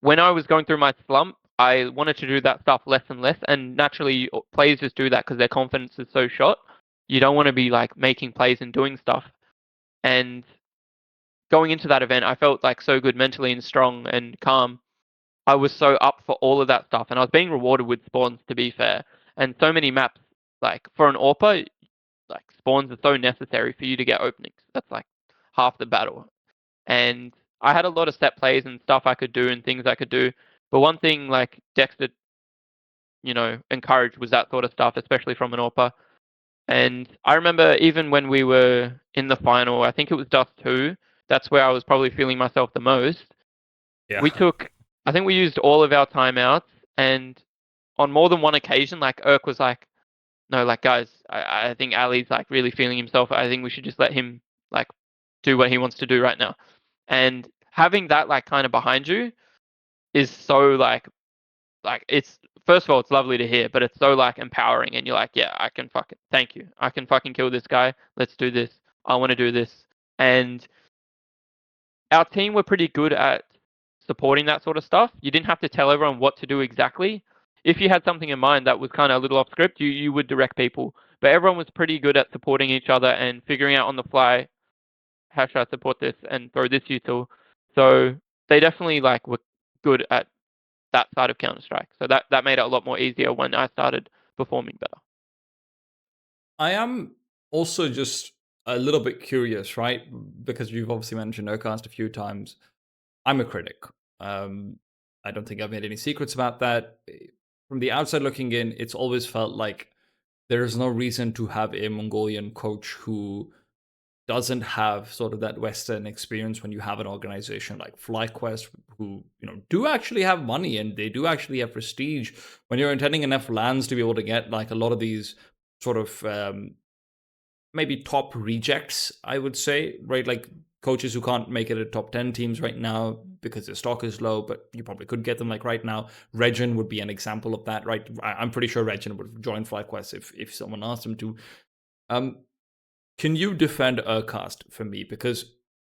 When I was going through my slump, I wanted to do that stuff less and less, and naturally players just do that because their confidence is so shot. You don't want to be like making plays and doing stuff. And going into that event, I felt like so good mentally and strong and calm. I was so up for all of that stuff, and I was being rewarded with spawns, to be fair. And so many maps, like for an AWPer, like spawns are so necessary for you to get openings. That's like half the battle. And I had a lot of set plays and stuff I could do and things I could do. But one thing like Dexter, encouraged was that sort of stuff, especially from an AWPer. And I remember even when we were in the final, I think it was Dust 2, that's where I was probably feeling myself the most. Yeah. I think we used all of our timeouts, and on more than one occasion, like Erk was like, no, like guys, I think Ali's like really feeling himself. I think we should just let him like do what he wants to do right now. And having that like kind of behind you is so like it's, first of all, it's lovely to hear, but it's so like empowering, and you're like, yeah, I can fucking, thank you, I can fucking kill this guy. Let's do this. I want to do this. And our team were pretty good at supporting that sort of stuff. You didn't have to tell everyone what to do exactly. If you had something in mind that was kind of a little off script, you would direct people. But everyone was pretty good at supporting each other and figuring out on the fly, how should I support this and throw this util. So they definitely like were good at that side of Counter-Strike. So that made it a lot more easier when I started performing better. I am also just a little bit curious, right? Because you've obviously mentioned Erkast a few times. I'm a critic. Um, I don't think I've made any secrets about that. From the outside looking in, it's always felt like there's no reason to have a Mongolian coach who doesn't have sort of that Western experience when you have an organization like FlyQuest, who do actually have money and they do actually have prestige. When you're attending enough lands to be able to get like a lot of these sort of maybe top rejects, I would say, right? Like coaches who can't make it at top 10 teams right now because their stock is low, but you probably could get them like right now. Regin would be an example of that, right? I'm pretty sure Regin would join FlyQuest if someone asked him to. Um, can you defend Erkast for me? Because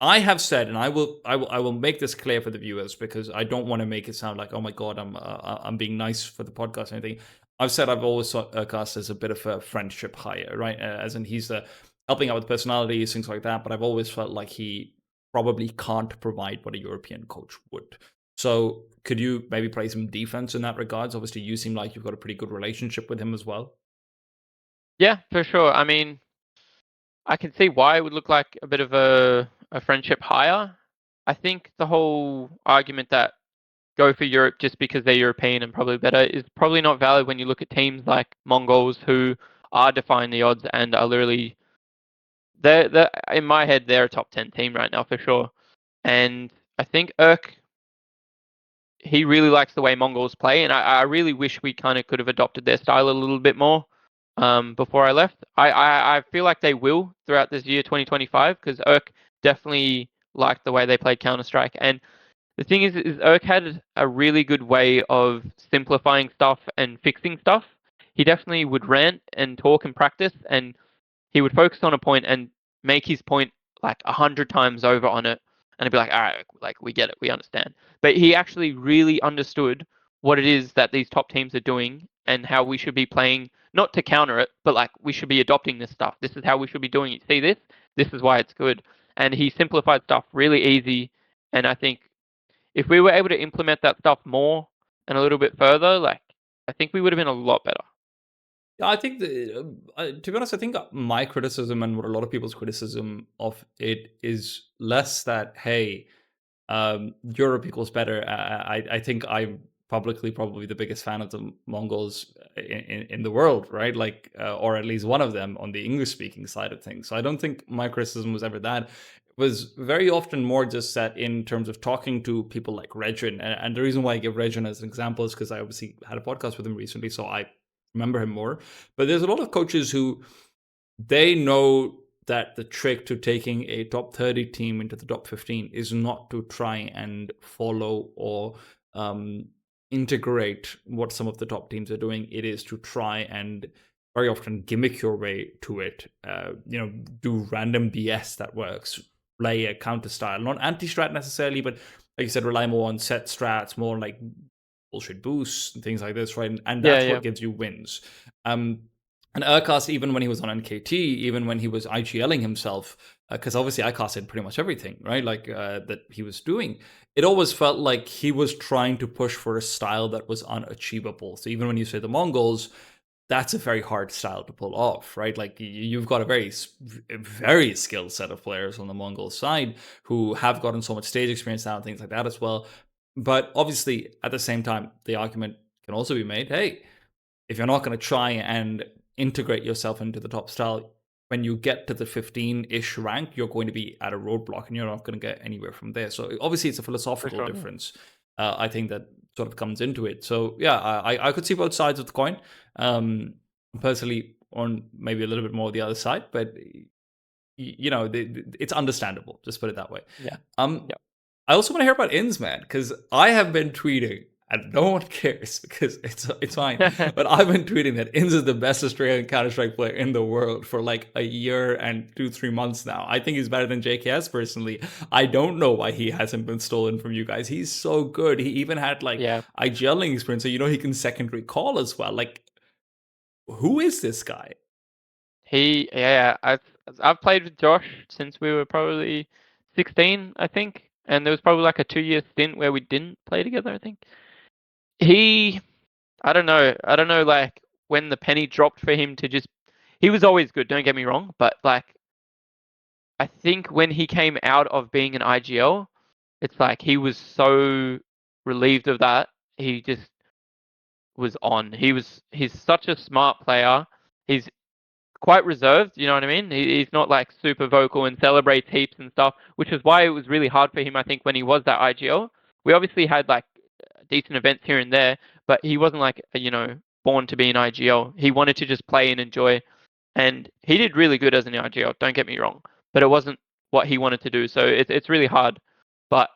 I have said, and I will make this clear for the viewers, because I don't want to make it sound like, oh my god, I'm being nice for the podcast or anything. I've said I've always saw Erkast as a bit of a friendship hire, right? As in he's helping out with personalities, things like that. But I've always felt like he probably can't provide what a European coach would. So could you maybe play some defense in that regards? Obviously, you seem like you've got a pretty good relationship with him as well. Yeah, for sure. I mean, I can see why it would look like a bit of a friendship hire. I think the whole argument that go for Europe just because they're European and probably better is probably not valid when you look at teams like Mongols, who are defying the odds and are literally, they're in my head, they're a top 10 team right now for sure. And I think he really likes the way Mongols play, and I really wish we kind of could have adopted their style a little bit more before I left. I feel like they will throughout this year 2025, because definitely liked the way they played Counter-Strike. And the thing is had a really good way of simplifying stuff and fixing stuff. He definitely would rant and talk and practice, and he would focus on a point and make his point like 100 times over on it, and it'd be like, all right, like we get it, we understand. But he actually really understood what it is that these top teams are doing and how we should be playing, not to counter it, but like we should be adopting this stuff. This is how we should be doing it. See this? This is why it's good. And he simplified stuff really easy. And I think if we were able to implement that stuff more and a little bit further, like I think we would have been a lot better. Yeah, I think to be honest, I think my criticism and what a lot of people's criticism of it is less that, hey, Europe equals better. I think I'm publicly probably the biggest fan of the Mongols in the world, right? Like, or at least one of them on the English speaking side of things. So I don't think my criticism was ever that. It was very often more just set in terms of talking to people like Regin. And the reason why I give Regin as an example is because I obviously had a podcast with him recently, so I remember him more. But there's a lot of coaches who they know that the trick to taking a top 30 team into the top 15 is not to try and follow or integrate what some of the top teams are doing. It is to try and very often gimmick your way to it. Do random BS that works. Play a counter style, not anti-strat necessarily, but like you said, rely more on set strats, more like bullshit boosts and things like this, right? And that's what gives you wins. And Erkast, even when he was on NKT, even when he was IGLing himself, because obviously Erkast did pretty much everything, right? Like that he was doing. It always felt like he was trying to push for a style that was unachievable. So even when you say the Mongols, that's a very hard style to pull off, right? Like you've got a very skilled set of players on the Mongol side who have gotten so much stage experience now and things like that as well. But obviously, at the same time, the argument can also be made, hey, if you're not going to try and integrate yourself into the top style, when you get to the 15-ish rank, you're going to be at a roadblock and you're not going to get anywhere from there. So obviously it's a philosophical difference. I think that sort of comes into it. So yeah, I could see both sides of the coin. Personally, on maybe a little bit more the other side, but it's understandable. Just put it that way. Yeah. I also want to hear about Ins, man, because I have been tweeting, and no one cares because it's fine. But I've been tweeting that Ins is the best Australian Counter-Strike player in the world for like a year and 2-3 months now. I think he's better than JKS personally. I don't know why he hasn't been stolen from you guys. He's so good. He even had like IGLing experience, so he can secondary call as well. Like, who is this guy? I've played with Josh since we were probably 16, I think, and there was probably like a 2-year stint where we didn't play together, I think. I don't know, like when the penny dropped for him to just, he was always good, don't get me wrong, but like, I think when he came out of being an IGL, it's like he was so relieved of that. He just was on. He's such a smart player. He's quite reserved, you know what I mean? He's not like super vocal and celebrates heaps and stuff, which is why it was really hard for him, I think, when he was that IGL. We obviously had like decent events here and there, but he wasn't like, born to be an IGL. He wanted to just play and enjoy. And he did really good as an IGL, don't get me wrong, but it wasn't what he wanted to do. So it's really hard. But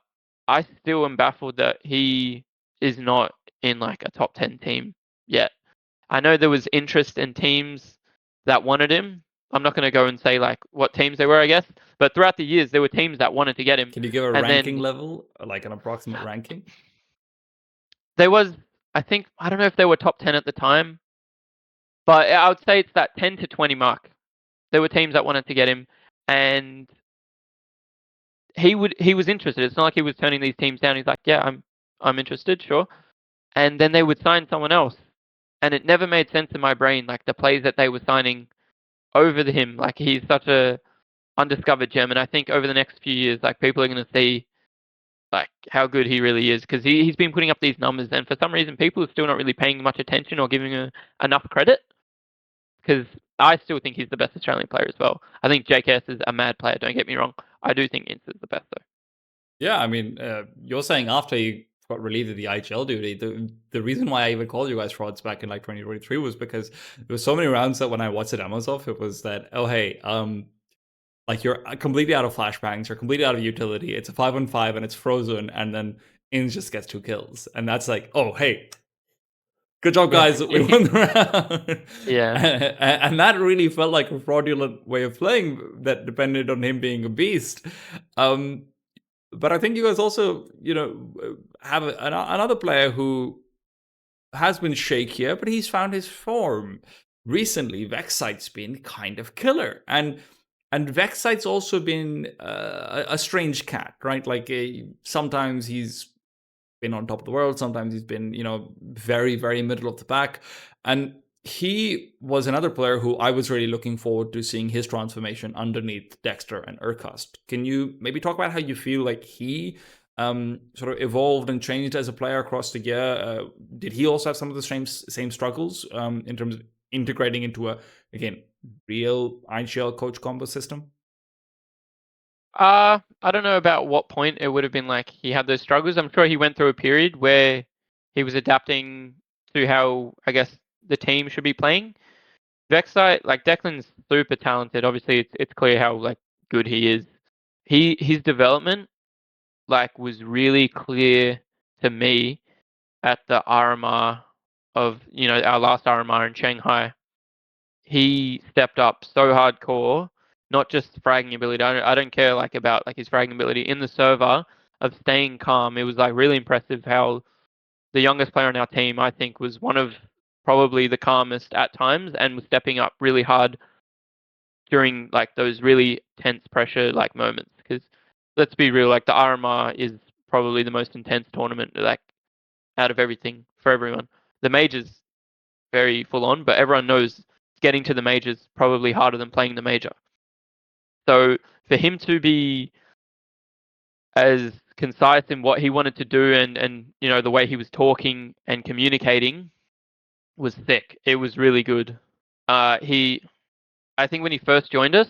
I still am baffled that he is not in like a top 10 team yet. I know there was interest in teams that wanted him. I'm not going to go and say like what teams they were, I guess. But throughout the years, there were teams that wanted to get him. Can you give a ranking level, like an approximate ranking? There was, I don't know if they were top 10 at the time, but I would say it's that 10 to 20 mark. There were teams that wanted to get him, and he was interested. It's not like he was turning these teams down. He's like, yeah, I'm interested, sure. And then they would sign someone else, and it never made sense in my brain, like the plays that they were signing over him. Like he's such a undiscovered gem, and I think over the next few years, like people are going to see like how good he really is, because he's been putting up these numbers, and for some reason people are still not really paying much attention or giving him enough credit, because I still think he's the best Australian player as well. I think JKS is a mad player, don't get me wrong. I do think Ince is the best though. Yeah, I mean, you're saying after he got relieved of the IGL duty, the reason why I even called you guys frauds back in like 2023 was because there was so many rounds that when I watched the demos of, it was that, oh hey, like you're completely out of flashbangs, you're completely out of utility, it's a 5-on-5 and it's frozen, and then Inns just gets 2 kills. And that's like, oh hey, good job guys, we won the round. Yeah. And that really felt like a fraudulent way of playing that depended on him being a beast. But I think you guys also, have another player who has been shakier, but he's found his form. Recently, Vexite's been kind of killer. And Vexite's also been a strange cat, right? Like sometimes he's been on top of the world, sometimes he's been, very, very middle of the pack. And he was another player who I was really looking forward to seeing his transformation underneath Dexter and Erkast. Can you maybe talk about how you feel like he sort of evolved and changed as a player across the year? Did he also have some of the same struggles in terms of integrating into again, real IGL coach combo system? I don't know about what point it would have been like he had those struggles. I'm sure he went through a period where he was adapting to how, I guess, the team should be playing. Vexite, like Declan's super talented. Obviously, it's clear how like good he is. His development like was really clear to me at the RMR of our last RMR in Shanghai. He stepped up so hardcore, not just fragging ability. I don't care like about like his fragging ability in the server of staying calm. It was like really impressive how the youngest player on our team, I think, was one of probably the calmest at times and was stepping up really hard during like those really tense pressure like moments. Because let's be real, like the RMR is probably the most intense tournament like out of everything for everyone. The majors very full on, but everyone knows getting to the majors probably harder than playing the major. So for him to be as concise in what he wanted to do and the way he was talking and communicating was thick. It was really good. I think when he first joined us,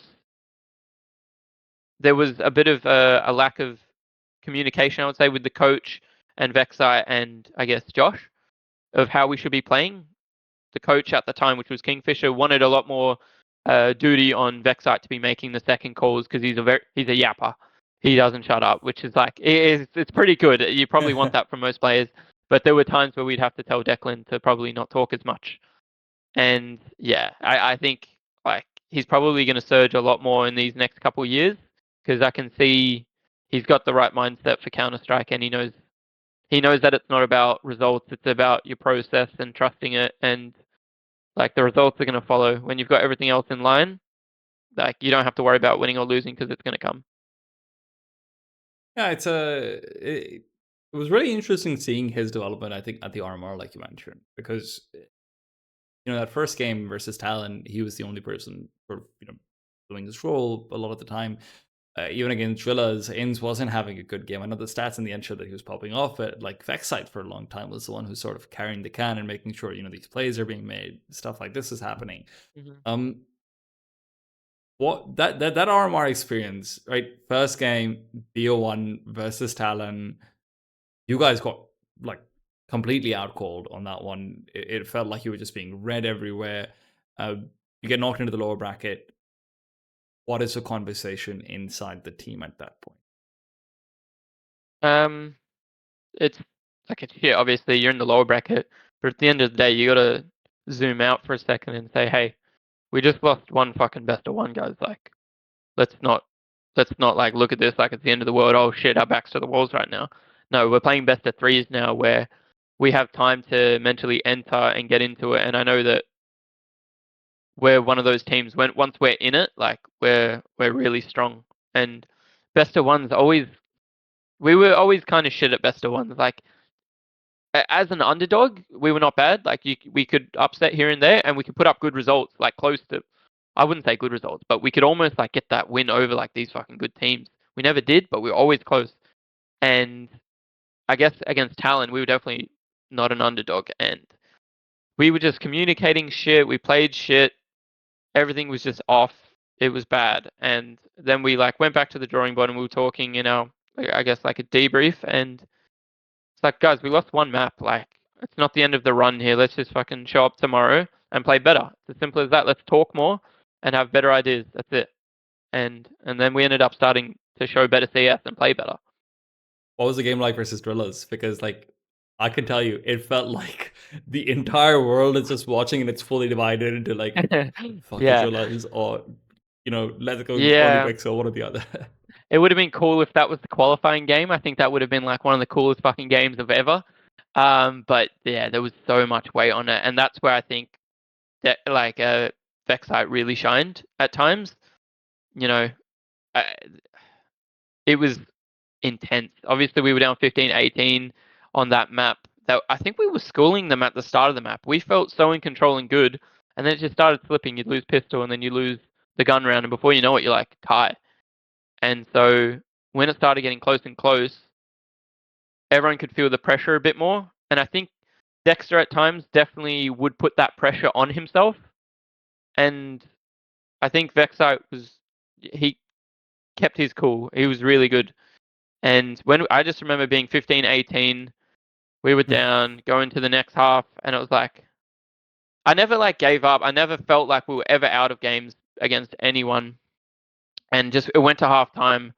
there was a bit of a lack of communication, I would say, with the coach and Vexite and I guess Josh of how we should be playing. the coach at the time, which was Kingfisher, wanted a lot more duty on Vexite to be making the second calls because he's a yapper. He doesn't shut up, which is like it's pretty good. You probably want that from most players, but there were times where we'd have to tell Declan to probably not talk as much. And yeah, I think like he's probably going to surge a lot more in these next couple of years because I can see he's got the right mindset for Counter Strike, and he knows that it's not about results; it's about your process and trusting it, and like the results are going to follow when you've got everything else in line. Like you don't have to worry about winning or losing because it's going to come. Yeah, it was really interesting seeing his development. I think at the RMR, like you mentioned, because that first game versus Talon, he was the only person for doing his role a lot of the time. Even against Drillas, Inns wasn't having a good game. I know the stats in the end show that he was popping off, but like Vexite for a long time was the one who's sort of carrying the can and making sure these plays are being made, stuff like this is happening. Um, what that RMR experience, right? First game, BO1 versus Talon, you guys got like completely outcalled on that one. It felt like you were just being read everywhere. You get knocked into the lower bracket. What is the conversation inside the team at that point? It's like it's shit. Obviously, you're in the lower bracket, but at the end of the day, you gotta zoom out for a second and say, hey, we just lost one fucking best of one, guys. Like, let's not like look at this like it's the end of the world. Oh shit, our backs to the walls right now. No, we're playing best of threes now, where we have time to mentally enter and get into it. And I know that we're one of those teams when once we're in it, like we're really strong. And best of ones always we were always kind of shit at best of ones. Like as an underdog, we were not bad. Like we could upset here and there, and we could put up good results, like close to. I wouldn't say good results, but we could almost like get that win over like these fucking good teams. We never did, but we were always close. And I guess against Talon, we were definitely not an underdog, and we were just communicating shit. We played shit. Everything was just off. It was bad, and then we like went back to the drawing board and we were talking, I guess like a debrief, and it's like, guys, we lost one map. Like, it's not the end of the run here. Let's just fucking show up tomorrow and play better. It's as simple as that. Let's talk more and have better ideas. That's it. And then we ended up starting to show better CS and play better. What was the game like versus Drillas? Because like I can tell you, it felt like the entire world is just watching and it's fully divided into like fuck the Yeah. Drillas or let's go Yeah. Olympics or one or the other. It would have been cool if that was the qualifying game. I think that would have been like one of the coolest fucking games of ever. But yeah, there was so much weight on it, and that's where I think that like Vexite really shined at times. You know, I, it was intense. Obviously, we were down 15-18 on that map. That I think we were schooling them at the start of the map. We felt so in control and good, and then it just started slipping. You'd lose pistol, and then you lose the gun round, and before you know it, you're like tie. And so when it started getting close and close, everyone could feel the pressure a bit more. And I think Dexter at times definitely would put that pressure on himself. And I think Vexite he kept his cool. He was really good. And when I just remember being 15-18, we were down, going to the next half, and it was like I never like gave up. I never felt like we were ever out of games against anyone. And just it went to halftime,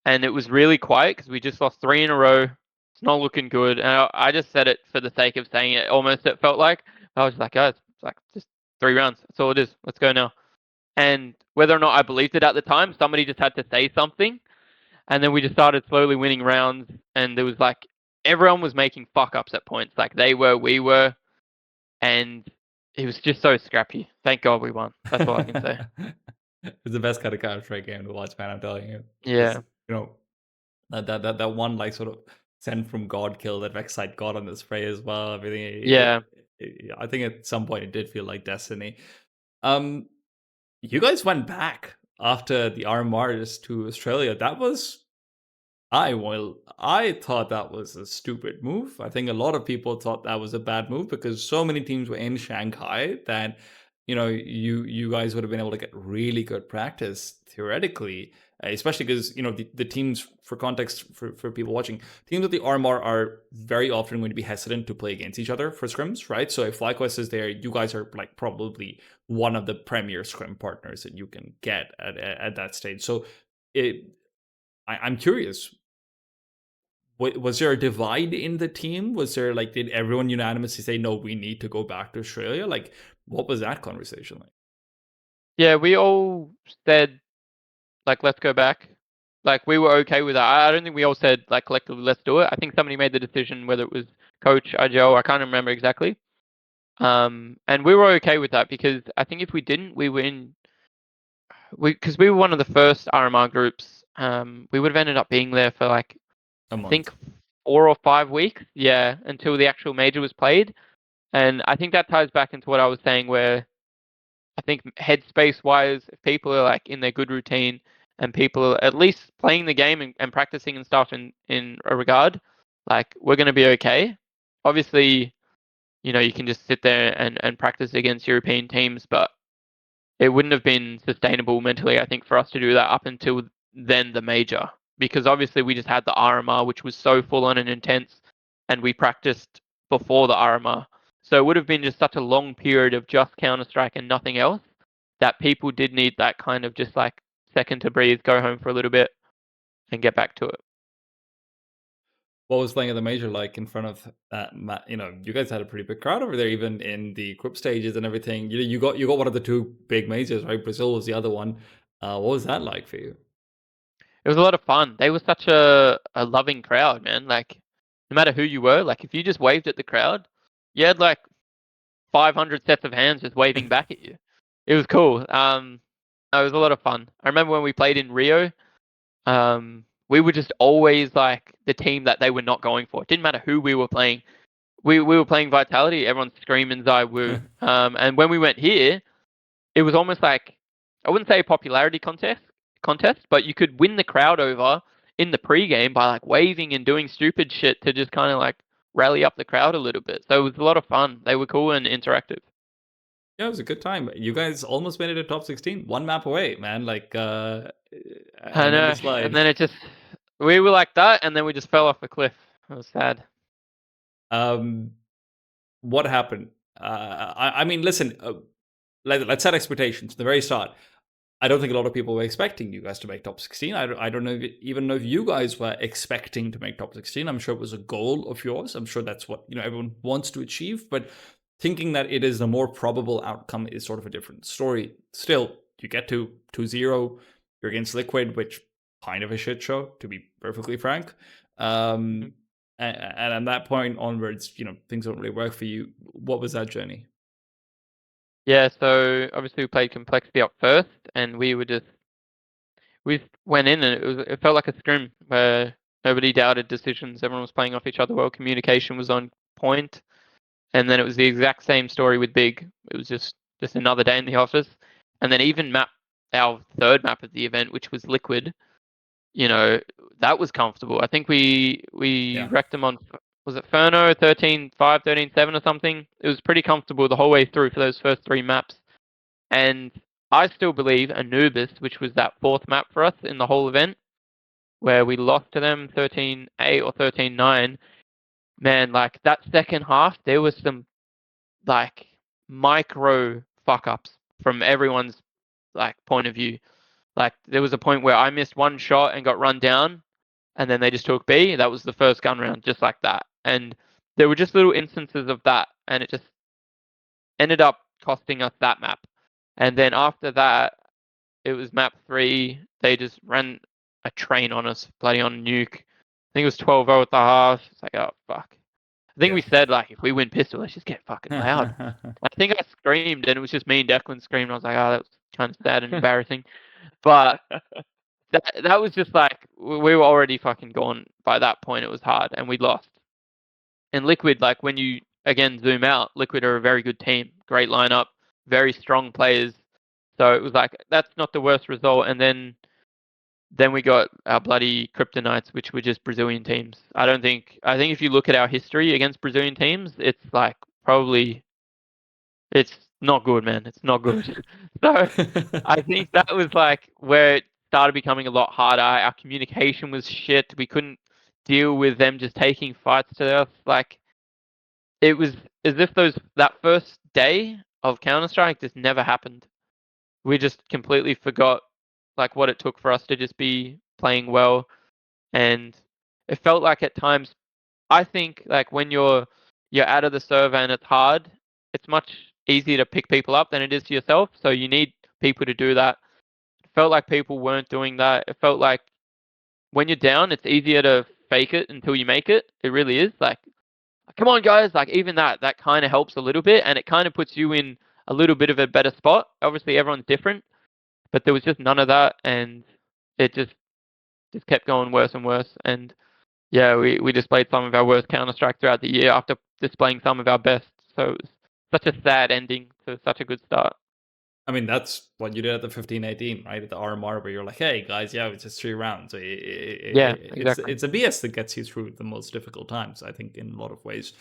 and it was really quiet because we just lost 3 in a row. It's not looking good, and I just said it for the sake of saying it. Almost it felt like I was like, guys, it's like just 3 rounds. That's all it is. Let's go now. And whether or not I believed it at the time, somebody just had to say something, and then we just started slowly winning rounds. And there was like everyone was making fuck ups at points, like they were, we were, and it was just so scrappy. Thank God we won. That's all I can say. It's the best kind of Counter-Strike game to watch, man. I'm telling you. Just, Yeah. that one like sort of send from God kill that Vexite got on the spray as well. Yeah. I think at some point it did feel like destiny. Um, you guys went back after the RMRs to Australia. That was I thought that was a stupid move. I think a lot of people thought that was a bad move because so many teams were in Shanghai that you guys would have been able to get really good practice theoretically, especially because the teams, for context, for people watching, teams with the RMR are very often going to be hesitant to play against each other for scrims, right? So if FlyQuest is there, you guys are like probably one of the premier scrim partners that you can get at that stage. So I'm curious, was there a divide in the team? Was there like, did everyone unanimously say, no, we need to go back to Australia? Like, what was that conversation like? Yeah, we all said, like, let's go back. Like, we were okay with that. I don't think we all said, like, collectively, let's do it. I think somebody made the decision, whether it was Coach, Joe, I can't remember exactly. And we were okay with that because I think if we didn't, because we were one of the first RMR groups. We would have ended up being there for like, A I month. think 4 or 5 weeks. Yeah, until the actual major was played. And I think that ties back into what I was saying, where I think headspace wise, if people are like in their good routine and people are at least playing the game and practicing and stuff in a regard, like, we're going to be okay. Obviously, you can just sit there and practice against European teams, but it wouldn't have been sustainable mentally, I think, for us to do that up until then the major. Because obviously we just had the RMR, which was so full on and intense, and we practiced before the RMR. So it would have been just such a long period of just Counter-Strike and nothing else, that people did need that kind of just like second to breathe, go home for a little bit, and get back to it. What was playing at the major like in front of that? You guys had a pretty big crowd over there, even in the group stages and everything. You got one of the two big majors, right? Brazil was the other one. What was that like for you? It was a lot of fun. They were such a loving crowd, man. Like, no matter who you were, like, if you just waved at the crowd, you had like 500 sets of hands just waving back at you. It was cool. It was a lot of fun. I remember when we played in Rio, we were just always like the team that they were not going for. It didn't matter who we were playing. We were playing Vitality. Everyone's screaming Zai Wu. And when we went here, it was almost like, I wouldn't say a popularity contest, but you could win the crowd over in the pregame by like waving and doing stupid shit to just kind of like rally up the crowd a little bit. So it was a lot of fun. They were cool and interactive. Yeah, it was a good time. You guys almost made it to top 16, one map away, man. Like, I and then the know. slide. And then we were like that, and then we just fell off the cliff. It was sad. What happened? I mean, listen. Let's set expectations from the very start. I don't think a lot of people were expecting you guys to make top 16. I don't know even know if you guys were expecting to make top 16. I'm sure it was a goal of yours. I'm sure that's what everyone wants to achieve. But thinking that it is the more probable outcome is sort of a different story. Still, you get to 2-0. You're against Liquid, which kind of a shit show, to be perfectly frank. And at that point onwards, things don't really work for you. What was that journey? Yeah, so obviously we played Complexity up first, and we went in, and it felt like a scrim where nobody doubted decisions. Everyone was playing off each other well. Communication was on point, and then it was the exact same story with Big. It was just another day in the office, and then even our third map of the event, which was Liquid, that was comfortable. I think we Yeah. wrecked them on, was it Ferno 13-5, 13-7 or something? It was pretty comfortable the whole way through for those first 3 maps. And I still believe Anubis, which was that 4th map for us in the whole event, where we lost to them 13-8 or 13-9, man, like that second half, there was some like micro fuck ups from everyone's like point of view. Like, there was a point where I missed one shot and got run down, and then they just took B. That was the first gun round, just like that. And there were just little instances of that, and it just ended up costing us that map. And then after that, it was map 3. They just ran a train on us, bloody on nuke. I think it was 12-0 at the half. It's like, oh, fuck. I think we said, like, if we win pistol, let's just get fucking loud. I think I screamed, and it was just me and Declan screamed. I was like, oh, that was kind of sad and embarrassing. But that was just like, we were already fucking gone by that point. It was hard, and we lost. And Liquid, like, when you again zoom out, Liquid are a very good team, great lineup, very strong players. So it was like, that's not the worst result. And then we got our bloody Kryptonites, which were just Brazilian teams. I think if you look at our history against Brazilian teams, it's like probably, it's not good, man. It's not good. So I think that was like where it started becoming a lot harder. Our communication was shit. We couldn't deal with them just taking fights to us. Like it was as if that first day of Counter-Strike just never happened. We just completely forgot like what it took for us to just be playing well, and it felt like at times I think like when you're out of the server and it's hard, it's much easier to pick people up than it is to yourself. So you need people to do that. It felt like people weren't doing that. It felt like when you're down, it's easier to fake it until you make it. It really is. Like, come on, guys. Like even that kind of helps a little bit, and it kind of puts you in a little bit of a better spot. Obviously, everyone's different, but there was just none of that, and it just kept going worse and worse. And yeah, we displayed some of our worst Counter-Strike throughout the year after displaying some of our best. So it was such a sad ending to such a good start. I mean, that's what you did at the 15-18, right? At the RMR, where you're like, "Hey guys, yeah, it's just 3 rounds." Yeah, exactly. It's a BS that gets you through the most difficult times, I think, in a lot of ways.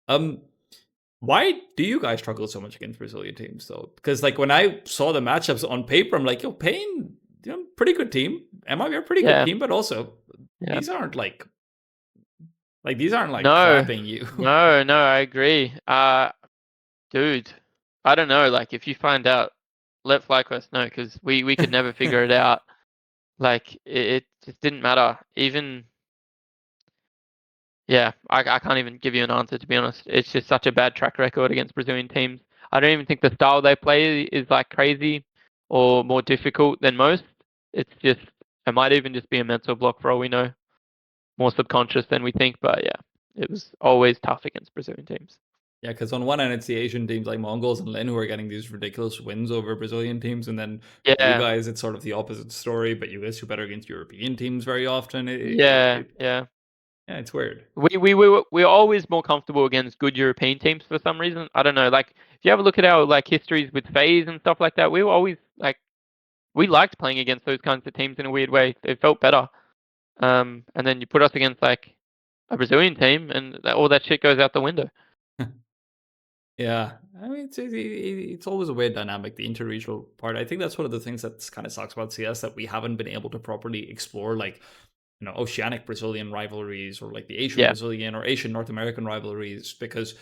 Um, why do you guys struggle so much against Brazilian teams, though? Because like when I saw the matchups on paper, I'm like, "Yo, Pain, pretty good team. MIB are pretty good Yeah, team, but also yeah. these aren't like these aren't like No, clapping you." no, I agree. Dude, I don't know. Like, if you find out, let FlyQuest know because we could never figure it out. Like, it just didn't matter. Even yeah, I can't even give you an answer to be honest. It's just such a bad track record against Brazilian teams. I don't even think the style they play is like crazy or more difficult than most. It's just it might even just be a mental block for all we know. More subconscious than we think, but yeah, it was always tough against Brazilian teams. Yeah, because on one end it's the Asian teams like Mongols and Lin who are getting these ridiculous wins over Brazilian teams, and then for you Yeah, guys it's sort of the opposite story. But you guys do better against European teams very often. yeah, yeah. Yeah, it's weird. We're always more comfortable against good European teams for some reason. I don't know. Like if you have a look at our like histories with FaZe and stuff like that, we were always like we liked playing against those kinds of teams in a weird way. It felt better. And then you put us against like a Brazilian team, and all that shit goes out the window. Yeah, I mean it's always a weird dynamic, the interregional part. I think that's one of the things that kind of sucks about CS, that we haven't been able to properly explore like oceanic Brazilian rivalries, or like the Asian Yeah, Brazilian or Asian North American rivalries, because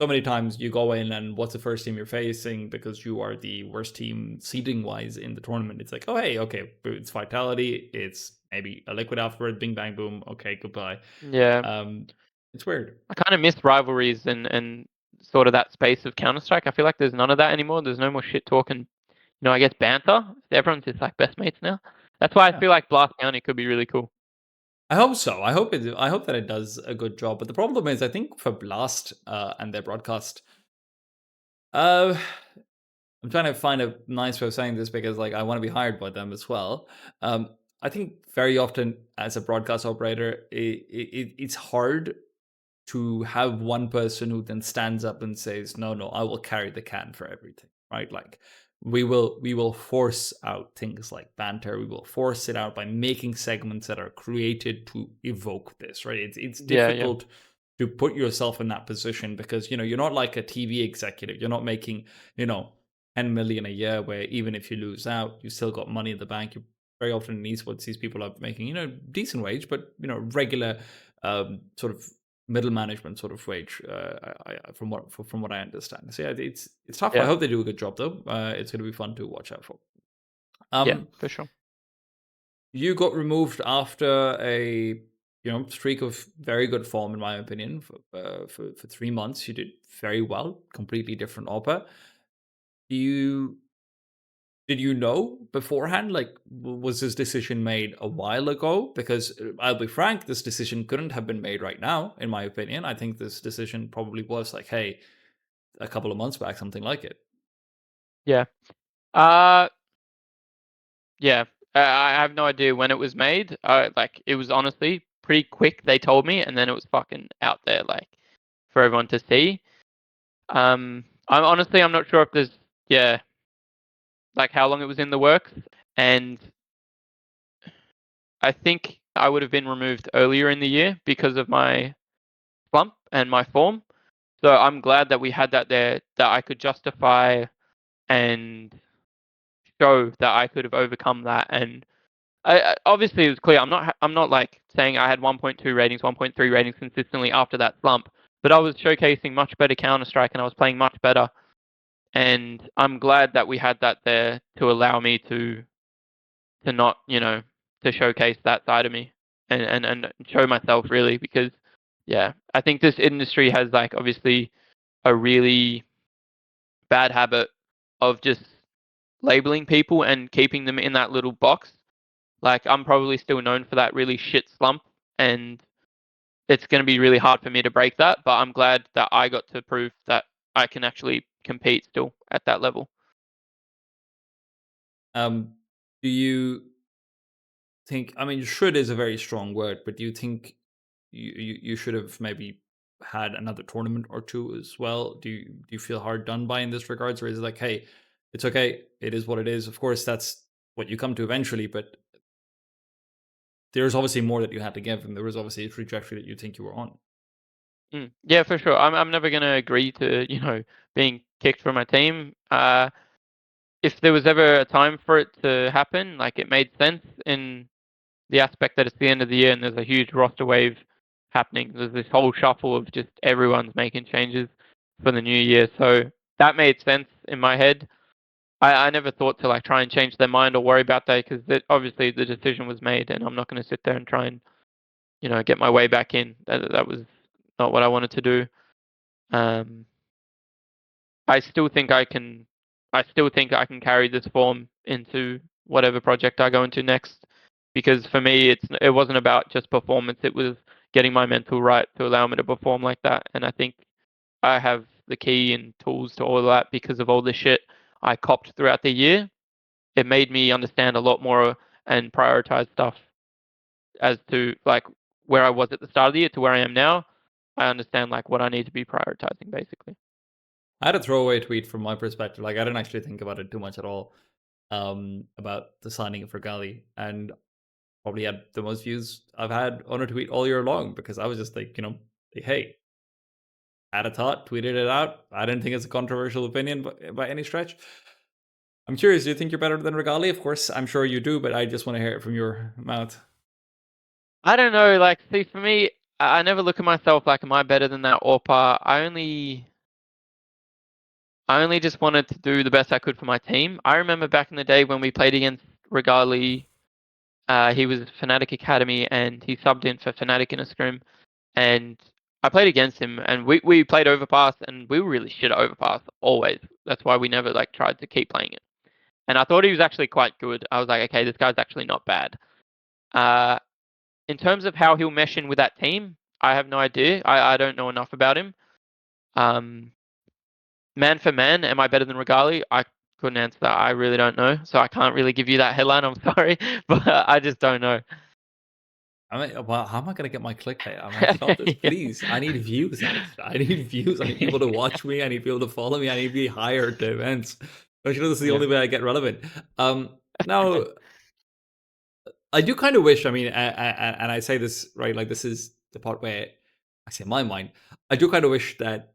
so many times you go in and what's the first team you're facing because you are the worst team seeding wise in the tournament. It's like, oh hey, okay, it's Vitality, it's maybe a Liquid afterward, bing bang boom, okay, goodbye. yeah. Um, it's weird. I kind of miss rivalries and sort of that space of Counter Strike. I feel like there's none of that anymore. There's no more shit talking. I guess banter. Everyone's just like best mates now. That's why I Yeah. feel like Blast County could be really cool. I hope so. I hope that it does a good job. But the problem is, I think for Blast and their broadcast, uh, I'm trying to find a nice way of saying this because like I want to be hired by them as well. I think very often as a broadcast operator, it's hard to have one person who then stands up and says, no, I will carry the can for everything, right? Like we will force out things like banter. We will force it out by making segments that are created to evoke this, right? It's Yeah, yeah, difficult to put yourself in that position because you're not like a TV executive. You're not making, you know, 10 million a year where even if you lose out, you still got money in the bank. You very often in esports, these people are making, decent wage, but regular sort of middle management sort of wage, from what I understand. So yeah, it's tough. I yeah, hope they do a good job though. It's going to be fun to watch out for. yeah, Um, for sure. you got removed after a streak of very good form, in my opinion, for 3 months. You did very well. Completely different opera. Do you Did you know beforehand? Like, was this decision made a while ago? Because I'll be frank, this decision couldn't have been made right now, in my opinion. I think this decision probably was like, hey, a couple of months back, something like it. Yeah. Uh, yeah. I have no idea when it was made. Like it was honestly pretty quick. They told me, and then it was fucking out there, like for everyone to see. I'm not sure if there's yeah, like how long it was in the works, and I think I would have been removed earlier in the year because of my slump and my form. So I'm glad that we had that there, that I could justify. and show that I could have overcome that. And obviously it was clear. I'm not like saying I had 1.2 ratings, 1.3 ratings consistently after that slump, but I was showcasing much better Counter-Strike and I was playing much better. And I'm glad that we had that there to allow me to not, to showcase that side of me and show myself really, because yeah, I think this industry has like obviously a really bad habit of just labeling people and keeping them in that little box. Like I'm probably still known for that really shit slump, and it's going to be really hard for me to break that, but I'm glad that I got to prove that I can actually compete still at that level. Do you think? I mean, should is a very strong word, but do you think you should have maybe had another tournament or two as well? Do you feel hard done by in this regards, or is it like, hey, it's okay, it is what it is? Of course, that's what you come to eventually, but there's obviously more that you had to give, and there was obviously a trajectory that you think you were on. Yeah, for sure. I'm never going to agree to being kicked from my team. If there was ever a time for it to happen, like it made sense in the aspect that it's the end of the year and there's a huge roster wave happening. There's this whole shuffle of just everyone's making changes for the new year. So that made sense in my head. I never thought to like try and change their mind or worry about that, because obviously the decision was made and I'm not going to sit there and try and, get my way back in. That was not what I wanted to do. I still think I can. I still think I can carry this form into whatever project I go into next, because for me, it wasn't about just performance. It was getting my mental right to allow me to perform like that. And I think I have the key and tools to all of that because of all the shit I copped throughout the year. It made me understand a lot more and prioritize stuff as to like where I was at the start of the year to where I am now. I understand like what I need to be prioritizing basically. I had a throwaway tweet from my perspective. Like I didn't actually think about it too much at all. About the signing for Gali, and probably had the most views I've had on a tweet all year long, because I was just like, hey, had a thought, tweeted it out. I didn't think it's a controversial opinion by any stretch. I'm curious, do you think you're better than Regali? Of course, I'm sure you do, but I just want to hear it from your mouth. I don't know. Like, see, for me, I never look at myself like, am I better than that Orpa? I only just wanted to do the best I could for my team. I remember back in the day when we played against Regali. He was Fnatic Academy and he subbed in for Fnatic in a scrim. And I played against him and we played Overpass and we were really shit at Overpass always. That's why we never like tried to keep playing it. And I thought he was actually quite good. I was like, okay, this guy's actually not bad. In terms of how he'll mesh in with that team, I have no idea. I don't know enough about him. Man for man, am I better than Regali? I couldn't answer that. I really don't know. So I can't really give you that headline. I'm sorry, but I just don't know. I mean, well, how am I going to get my clickbait? I'm like, stop this, please. I need views, Alex. I need views. I need people to watch me. I need people to follow me. I need to be hired to events. Don't you know this is the only way I get relevant? Now, I do kind of wish, I mean, and I say this, right, like this is the part where I say my mind. I do kind of wish that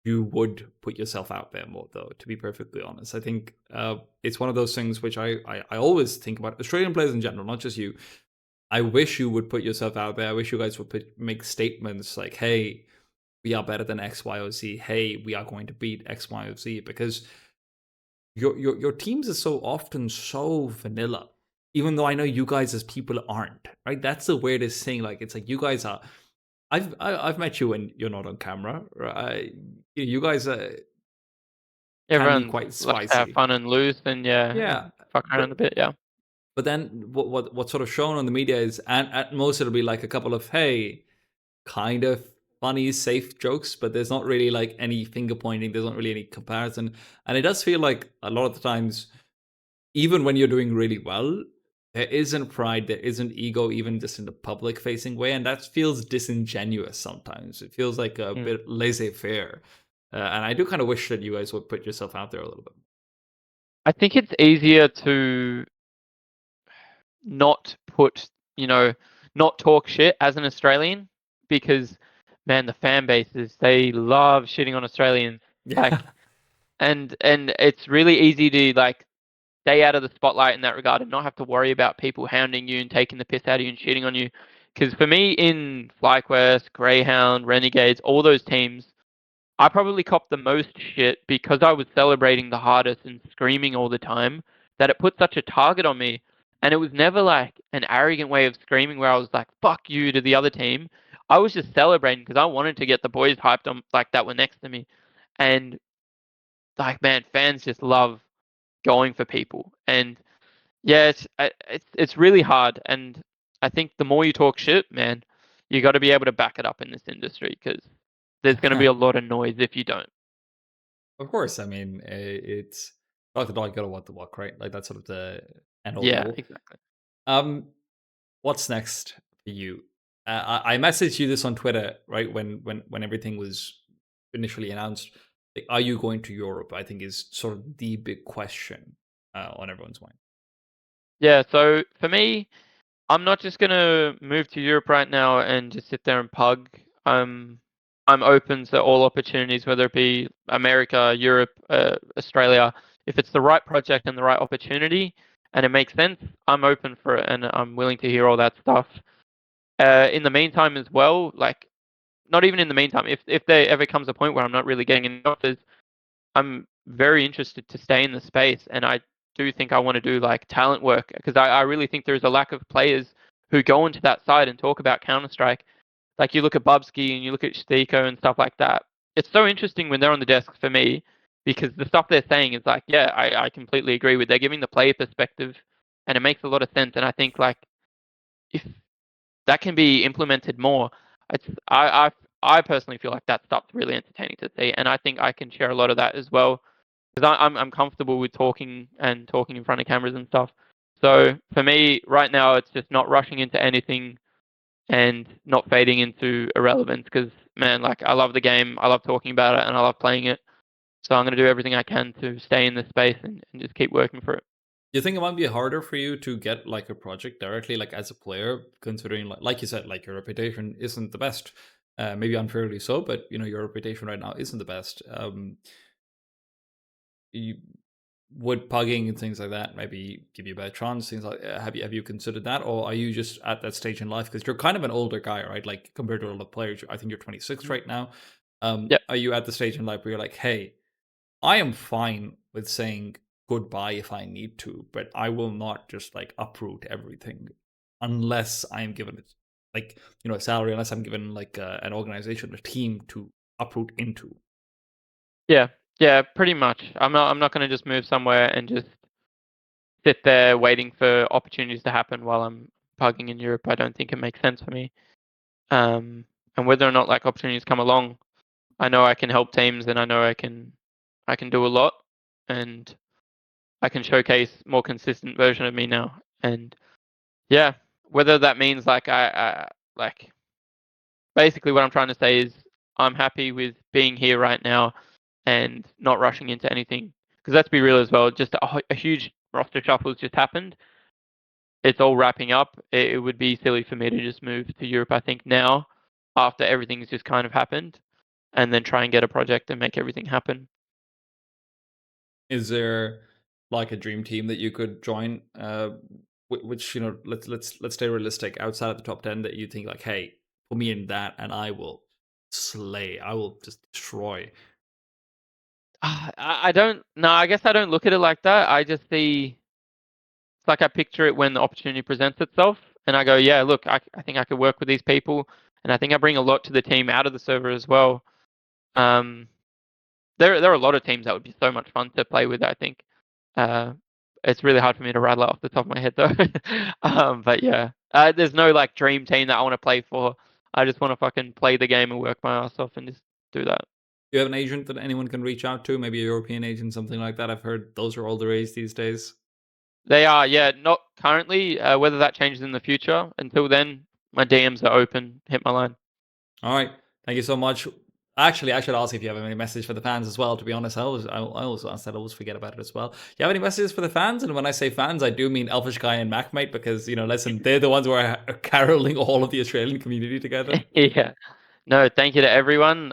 you would put yourself out there more, though, to be perfectly honest. I think it's one of those things which I always think about Australian players in general, not just you. I wish you would put yourself out there. I wish you guys would make statements like, hey, we are better than X, Y, or Z. Hey, we are going to beat X, Y, or Z, because your teams are so often so vanilla, even though I know you guys as people aren't, right? That's the weirdest thing. Like, it's like you guys are. I've met you when you're not on camera, right? You guys can be Everyone quite likes to have spicy. fun and lose, and Yeah, fuck around a bit. Yeah. but then what's sort of shown on the media is, and at most it'll be like a couple of, hey, kind of funny, safe jokes, but there's not really like any finger pointing. There's not really any comparison, and it does feel like a lot of the times, even when you're doing really well, there isn't pride, there isn't ego, even just in the public facing way. And that feels disingenuous sometimes. It feels like a bit laissez faire. And I do kind of wish that you guys would put yourself out there a little bit. I think it's easier to not put, not talk shit as an Australian, because, man, the fan bases, they love shitting on Australians. Yeah. Like, and it's really easy to like stay out of the spotlight in that regard and not have to worry about people hounding you and taking the piss out of you and cheating on you. Because for me, in FlyQuest, Greyhound, Renegades, all those teams, I probably copped the most shit because I was celebrating the hardest and screaming all the time that it put such a target on me. And it was never like an arrogant way of screaming where I was like, fuck you to the other team. I was just celebrating because I wanted to get the boys hyped on like that were next to me. And like, man, fans just love going for people. And yeah, it's really hard. And I think the more you talk shit, man, you got to be able to back it up in this industry because there's going to be a lot of noise if you don't. Of course, I mean it's like the dog, gotta walk the walk, right? Like that's sort of the end all be Yeah, all. exactly. Um, what's next for you? I messaged you this on Twitter, right? When everything was initially announced. Like, are you going to Europe? I think is sort of the big question on everyone's mind. Yeah, so for me, I'm not just gonna move to Europe right now and just sit there and pug. I'm open to all opportunities, whether it be America, Europe, Australia. If it's the right project and the right opportunity, and it makes sense, I'm open for it, and I'm willing to hear all that stuff. In the meantime, as well, like not even in the meantime, if there ever comes a point where I'm not really getting any offers, I'm very interested to stay in the space, and I do think I want to do like talent work because I really think there's a lack of players who go into that side and talk about Counter Strike. Like you look at Bubsky and you look at Stiko and stuff like that. It's so interesting when they're on the desk for me because the stuff they're saying is like, yeah, I completely agree with. They're giving the player perspective, and it makes a lot of sense. And I think like if that can be implemented more, it's I personally feel like that stuff's really entertaining to see, and I think I can share a lot of that as well because I'm comfortable with talking and talking in front of cameras and stuff. So for me, right now, it's just not rushing into anything and not fading into irrelevance. Because man, like I love the game, I love talking about it, and I love playing it. So I'm gonna do everything I can to stay in this space and just keep working for it. Do you think it might be harder for you to get like a project directly, like as a player, considering like you said, like your reputation isn't the best, maybe unfairly so, but you know your reputation right now isn't the best. You, would pugging and things like that maybe give you a better chance? Things like have you considered that, or are you just at that stage in life because you're kind of an older guy, right? Like compared to a lot of players, I think you're 26 right now. Yep. Are you at the stage in life where you're like, hey, I am fine with saying goodbye if I need to, but I will not just like uproot everything unless I am given it, like you know, a salary, unless I'm given like an organization, a team to uproot into. Yeah. Yeah. Pretty much. I'm not gonna just move somewhere and just sit there waiting for opportunities to happen while I'm pugging in Europe. I don't think it makes sense for me. And whether or not like opportunities come along, I know I can help teams, and I know I can do a lot, and I can showcase more consistent version of me now. And yeah, whether that means like I like basically what I'm trying to say is I'm happy with being here right now and not rushing into anything. Because let's be real as well, just a huge roster shuffle has just happened. It's all wrapping up. It would be silly for me to just move to Europe, I think, now after everything's just kind of happened and then try and get a project and make everything happen. Is there like a dream team that you could join? Which you know, let's stay realistic. Outside of the top 10, that you think like, hey, put me in that, and I will slay. I will just destroy. I don't, no, I guess I don't look at it like that. I just see, it's like I picture it when the opportunity presents itself and I go, yeah, look, I think I could work with these people and I think I bring a lot to the team out of the server as well. Um, there are a lot of teams that would be so much fun to play with, I think. Uh, it's really hard for me to rattle it off the top of my head though. But yeah, there's no like dream team that I want to play for. I just want to fucking play the game and work my ass off and just do that. Do you have an agent that anyone can reach out to? Maybe a European agent, something like that. I've heard those are all the rage these days. They are, yeah, not currently. Whether that changes in the future. Until then, my DMs are open. Hit my line. All right, thank you so much. Actually, I should ask if you have any message for the fans as well. To be honest, I always ask that. I always forget about it as well. Do you have any messages for the fans? And when I say fans, I do mean Elfish Guy and MacMate because you know, listen, they're the ones who are caroling all of the Australian community together. Yeah. No, thank you to everyone.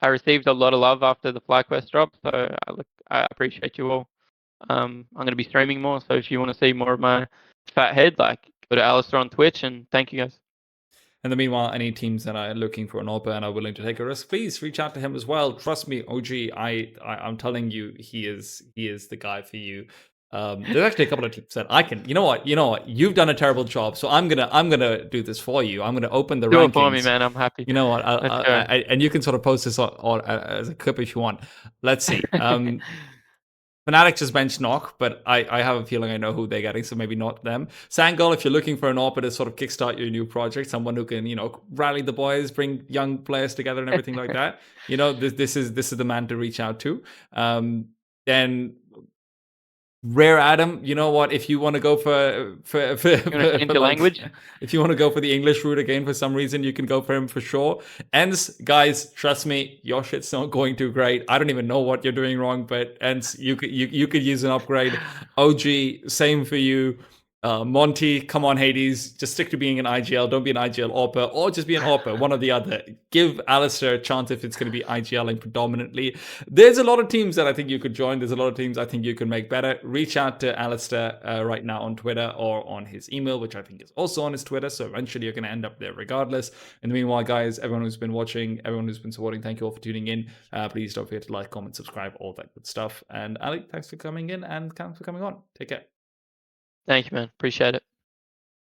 I received a lot of love after the FlyQuest drop, so I appreciate you all. I'm going to be streaming more, so if you want to see more of my fat head, like go to aliStair on Twitch, and thank you guys. In the meanwhile, any teams that are looking for an AWP and are willing to take a risk, please reach out to him as well. Trust me, OG, I'm telling you, he is the guy for you. There's actually a couple of teams that I can. You know what? You've done a terrible job, so I'm gonna do this for you. I'm gonna open the Do rankings. it for me, man. I'm happy. You know what? Let's go. And you can sort of post this on as a clip if you want. Let's see. Fnatic just benched Knock, but I have a feeling I know who they're getting, so maybe not them. Sangol, if you're looking for an AWP to sort of kickstart your new project, someone who can, rally the boys, bring young players together and everything like that, this is the man to reach out to. Then Rare Adam, you know what? If you want to go for language, if you want to go for the English route again for some reason, you can go for him for sure. Ends, guys, trust me, your shit's not going too great. I don't even know what you're doing wrong, but Ends, you could use an upgrade. OG, same for you. Monty, come on, Hades, just stick to being an IGL. Don't be an IGL AWPer, or just be an AWPer, one or the other. Give aliStair a chance if it's going to be IGLing predominantly. There's a lot of teams that I think you could join. There's a lot of teams I think you can make better. Reach out to aliStair right now on Twitter or on his email, which I think is also on his Twitter. So eventually you're going to end up there regardless. In the meanwhile, guys, everyone who's been watching, everyone who's been supporting, thank you all for tuning in. Please don't forget to like, comment, subscribe, all that good stuff. And Ali, thanks for coming in and thanks for coming on. Take care. Thank you, man. Appreciate it.